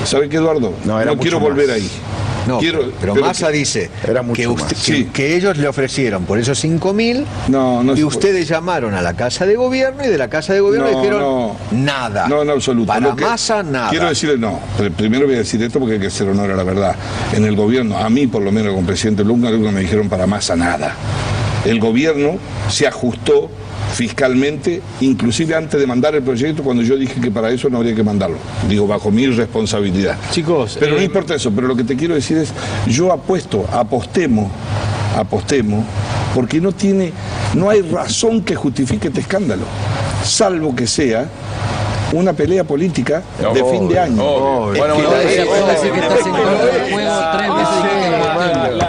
¿sabe qué, Eduardo? No quiero volver ahí. No, pero Massa dice que ellos le ofrecieron por esos 5.000 y ustedes llamaron a la Casa de Gobierno y de la Casa de Gobierno dijeron nada. No, en absoluto. Para Massa nada. Quiero decirle primero voy a decir esto porque hay que hacer honor a la verdad. En el gobierno, a mí por lo menos como presidente Lula, nunca me dijeron para Massa nada. El gobierno se ajustó fiscalmente, inclusive antes de mandar el proyecto, cuando yo dije que para eso no habría que mandarlo. Digo, bajo mi responsabilidad. Chicos, pero no importa eso, pero lo que te quiero decir es, yo apostemos, porque no hay razón que justifique este escándalo, salvo que sea una pelea política de fin de año.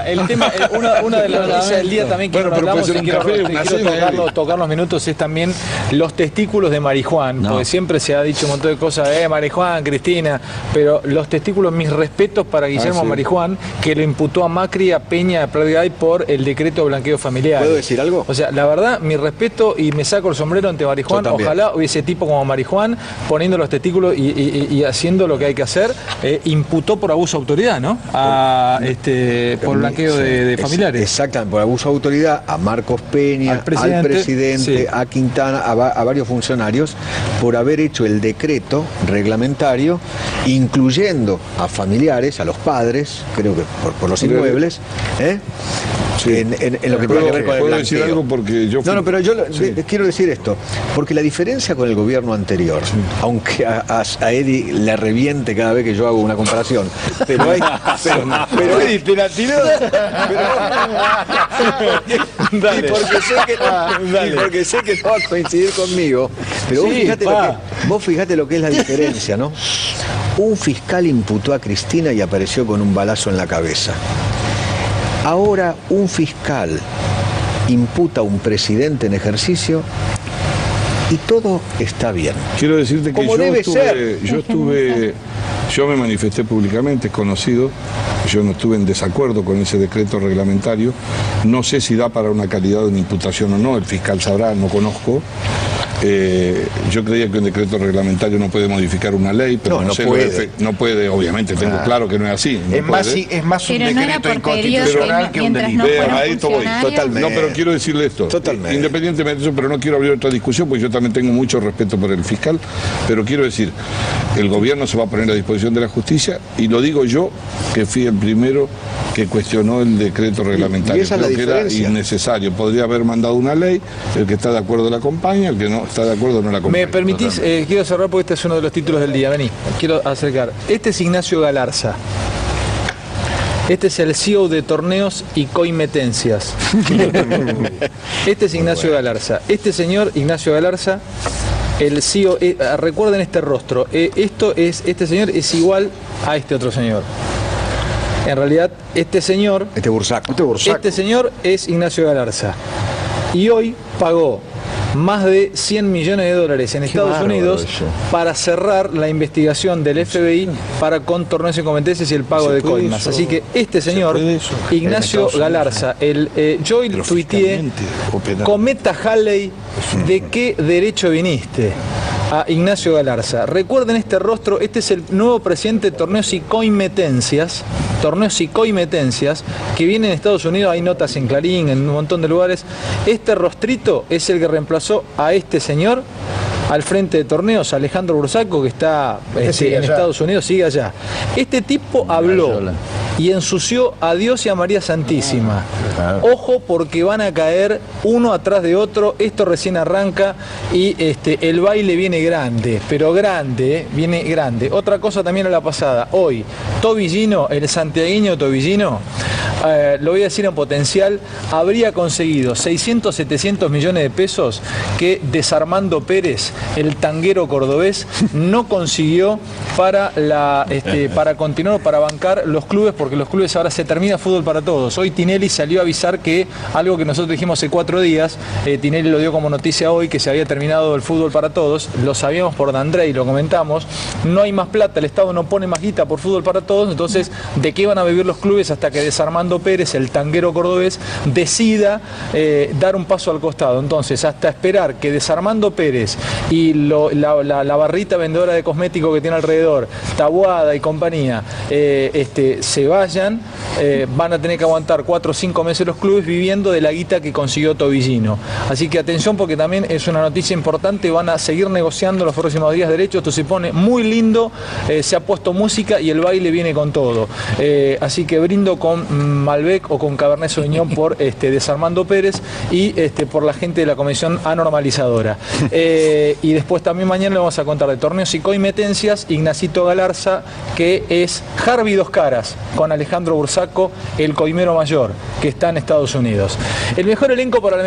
El tema, una de las noticias del día también que hablamos y quiero tocar los minutos es también los testículos de Marijuán, porque siempre se ha dicho un montón de cosas, Marijuán, Cristina, pero los testículos, mis respetos para Guillermo Marijuán, que lo imputó a Macri, a Peña, a Pradgay por el decreto de blanqueo familiar. ¿Puedo decir algo? O sea, la verdad, mi respeto y me saco el sombrero ante Marijuán. Ojalá hubiese tipo como Marijuán poniendo los testículos y haciendo lo que hay que hacer. Imputó por abuso de autoridad, ¿no? Por blanqueo de familiares. Exactamente, por abuso de autoridad a Marcos Peña, al presidente, a Quintana, a varios funcionarios, por haber hecho el decreto reglamentario, incluyendo a familiares, a los padres, creo que por los inmuebles, en lo que tiene que ver con el ¿Puedo blanqueo. decir algo? Porque yo No, pero yo quiero decir esto, porque la diferencia con el gobierno anterior, aunque a Eddie le reviente cada vez que yo hago una comparación, pero Eddie te la tiró. Porque sé que no va a coincidir conmigo, pero vos fíjate lo que es la diferencia, ¿no? Un fiscal imputó a Cristina y apareció con un balazo en la cabeza. Ahora un fiscal imputa a un presidente en ejercicio y todo está bien. Quiero decirte que Como debe ser. yo estuve Yo me manifesté públicamente, es conocido, yo no estuve en desacuerdo con ese decreto reglamentario, no sé si da para una calidad de una imputación o no, el fiscal sabrá, no conozco. Yo creía que un decreto reglamentario no puede modificar una ley, pero no puede. No puede, obviamente, tengo claro que no es así. No es más un decreto inconstitucional que un delito. Totalmente. No, pero quiero decirle esto. Totalmente. Independientemente de eso, pero no quiero abrir otra discusión, porque yo también tengo mucho respeto por el fiscal, pero quiero decir, el gobierno se va a poner a disposición de la justicia, y lo digo yo, que fui el primero que cuestionó el decreto reglamentario. Creo que era innecesario. Podría haber mandado una ley, el que está de acuerdo la acompaña, el que no está de acuerdo no la acompaña. ¿Me permitís? Quiero cerrar porque este es uno de los títulos del día. Vení, quiero acercar. Este es Ignacio Galarza. Este es el CEO de Torneos y Coimetencias. Este es Ignacio Galarza. Este señor, Ignacio Galarza, el CEO, recuerden este rostro. Este señor es igual a este otro señor. En realidad, este señor... Este señor es Ignacio Galarza. Y hoy pagó más de 100 millones de dólares en Estados Unidos para cerrar la investigación del FBI para con Torneos y Coimetencias y el pago de coimas. Así que este señor, Ignacio Galarza, yo tuiteé, cometa Halley, ¿de qué derecho viniste? A Ignacio Galarza. Recuerden este rostro, este es el nuevo presidente de Torneos y Coimetencias, que viene en Estados Unidos, hay notas en Clarín, en un montón de lugares. Este rostrito es el que reemplazó a este señor al frente de Torneos, Alejandro Bursaco, que está en Estados Unidos, sigue allá. Este tipo habló y ensució a Dios y a María Santísima. Ojo, porque van a caer uno atrás de otro, esto recién arranca y el baile viene grande, pero grande, viene grande. Otra cosa también a la pasada, hoy, Tobillino, el santiagueño Tobillino, lo voy a decir en potencial, habría conseguido 600, 700 millones de pesos que Desarmando Pérez, el tanguero cordobés, no consiguió para continuar, para bancar los clubes, porque los clubes ahora se termina fútbol para todos. Hoy Tinelli salió a avisar que algo que nosotros dijimos hace 4 días, Tinelli lo dio como noticia hoy, que se había terminado el fútbol para todos, lo sabíamos por D'André y lo comentamos, no hay más plata, el Estado no pone más guita por fútbol para todos, entonces ¿de qué van a vivir los clubes hasta que Desarmando Pérez, el tanguero cordobés, decida dar un paso al costado? Entonces, hasta esperar que Desarmando Pérez y la barrita vendedora de cosméticos que tiene alrededor, Taboada y compañía, se vayan, van a tener que aguantar 4 o 5 meses los clubes viviendo de la guita que consiguió Tobillino. Así que atención, porque también es una noticia importante, van a seguir negociando los próximos días derechos, esto se pone muy lindo, se ha puesto música y el baile viene con todo. Así que brindo con Malbec o con Cabernet Sauvignon por Desarmando Pérez y por la gente de la Comisión Anormalizadora. Y después también mañana le vamos a contar de Torneos y Coimetencias, Ignacito Galarza, que es Harvey Dos Caras, con Alejandro Bursaco, el coimero mayor, que está en Estados Unidos. El mejor elenco para la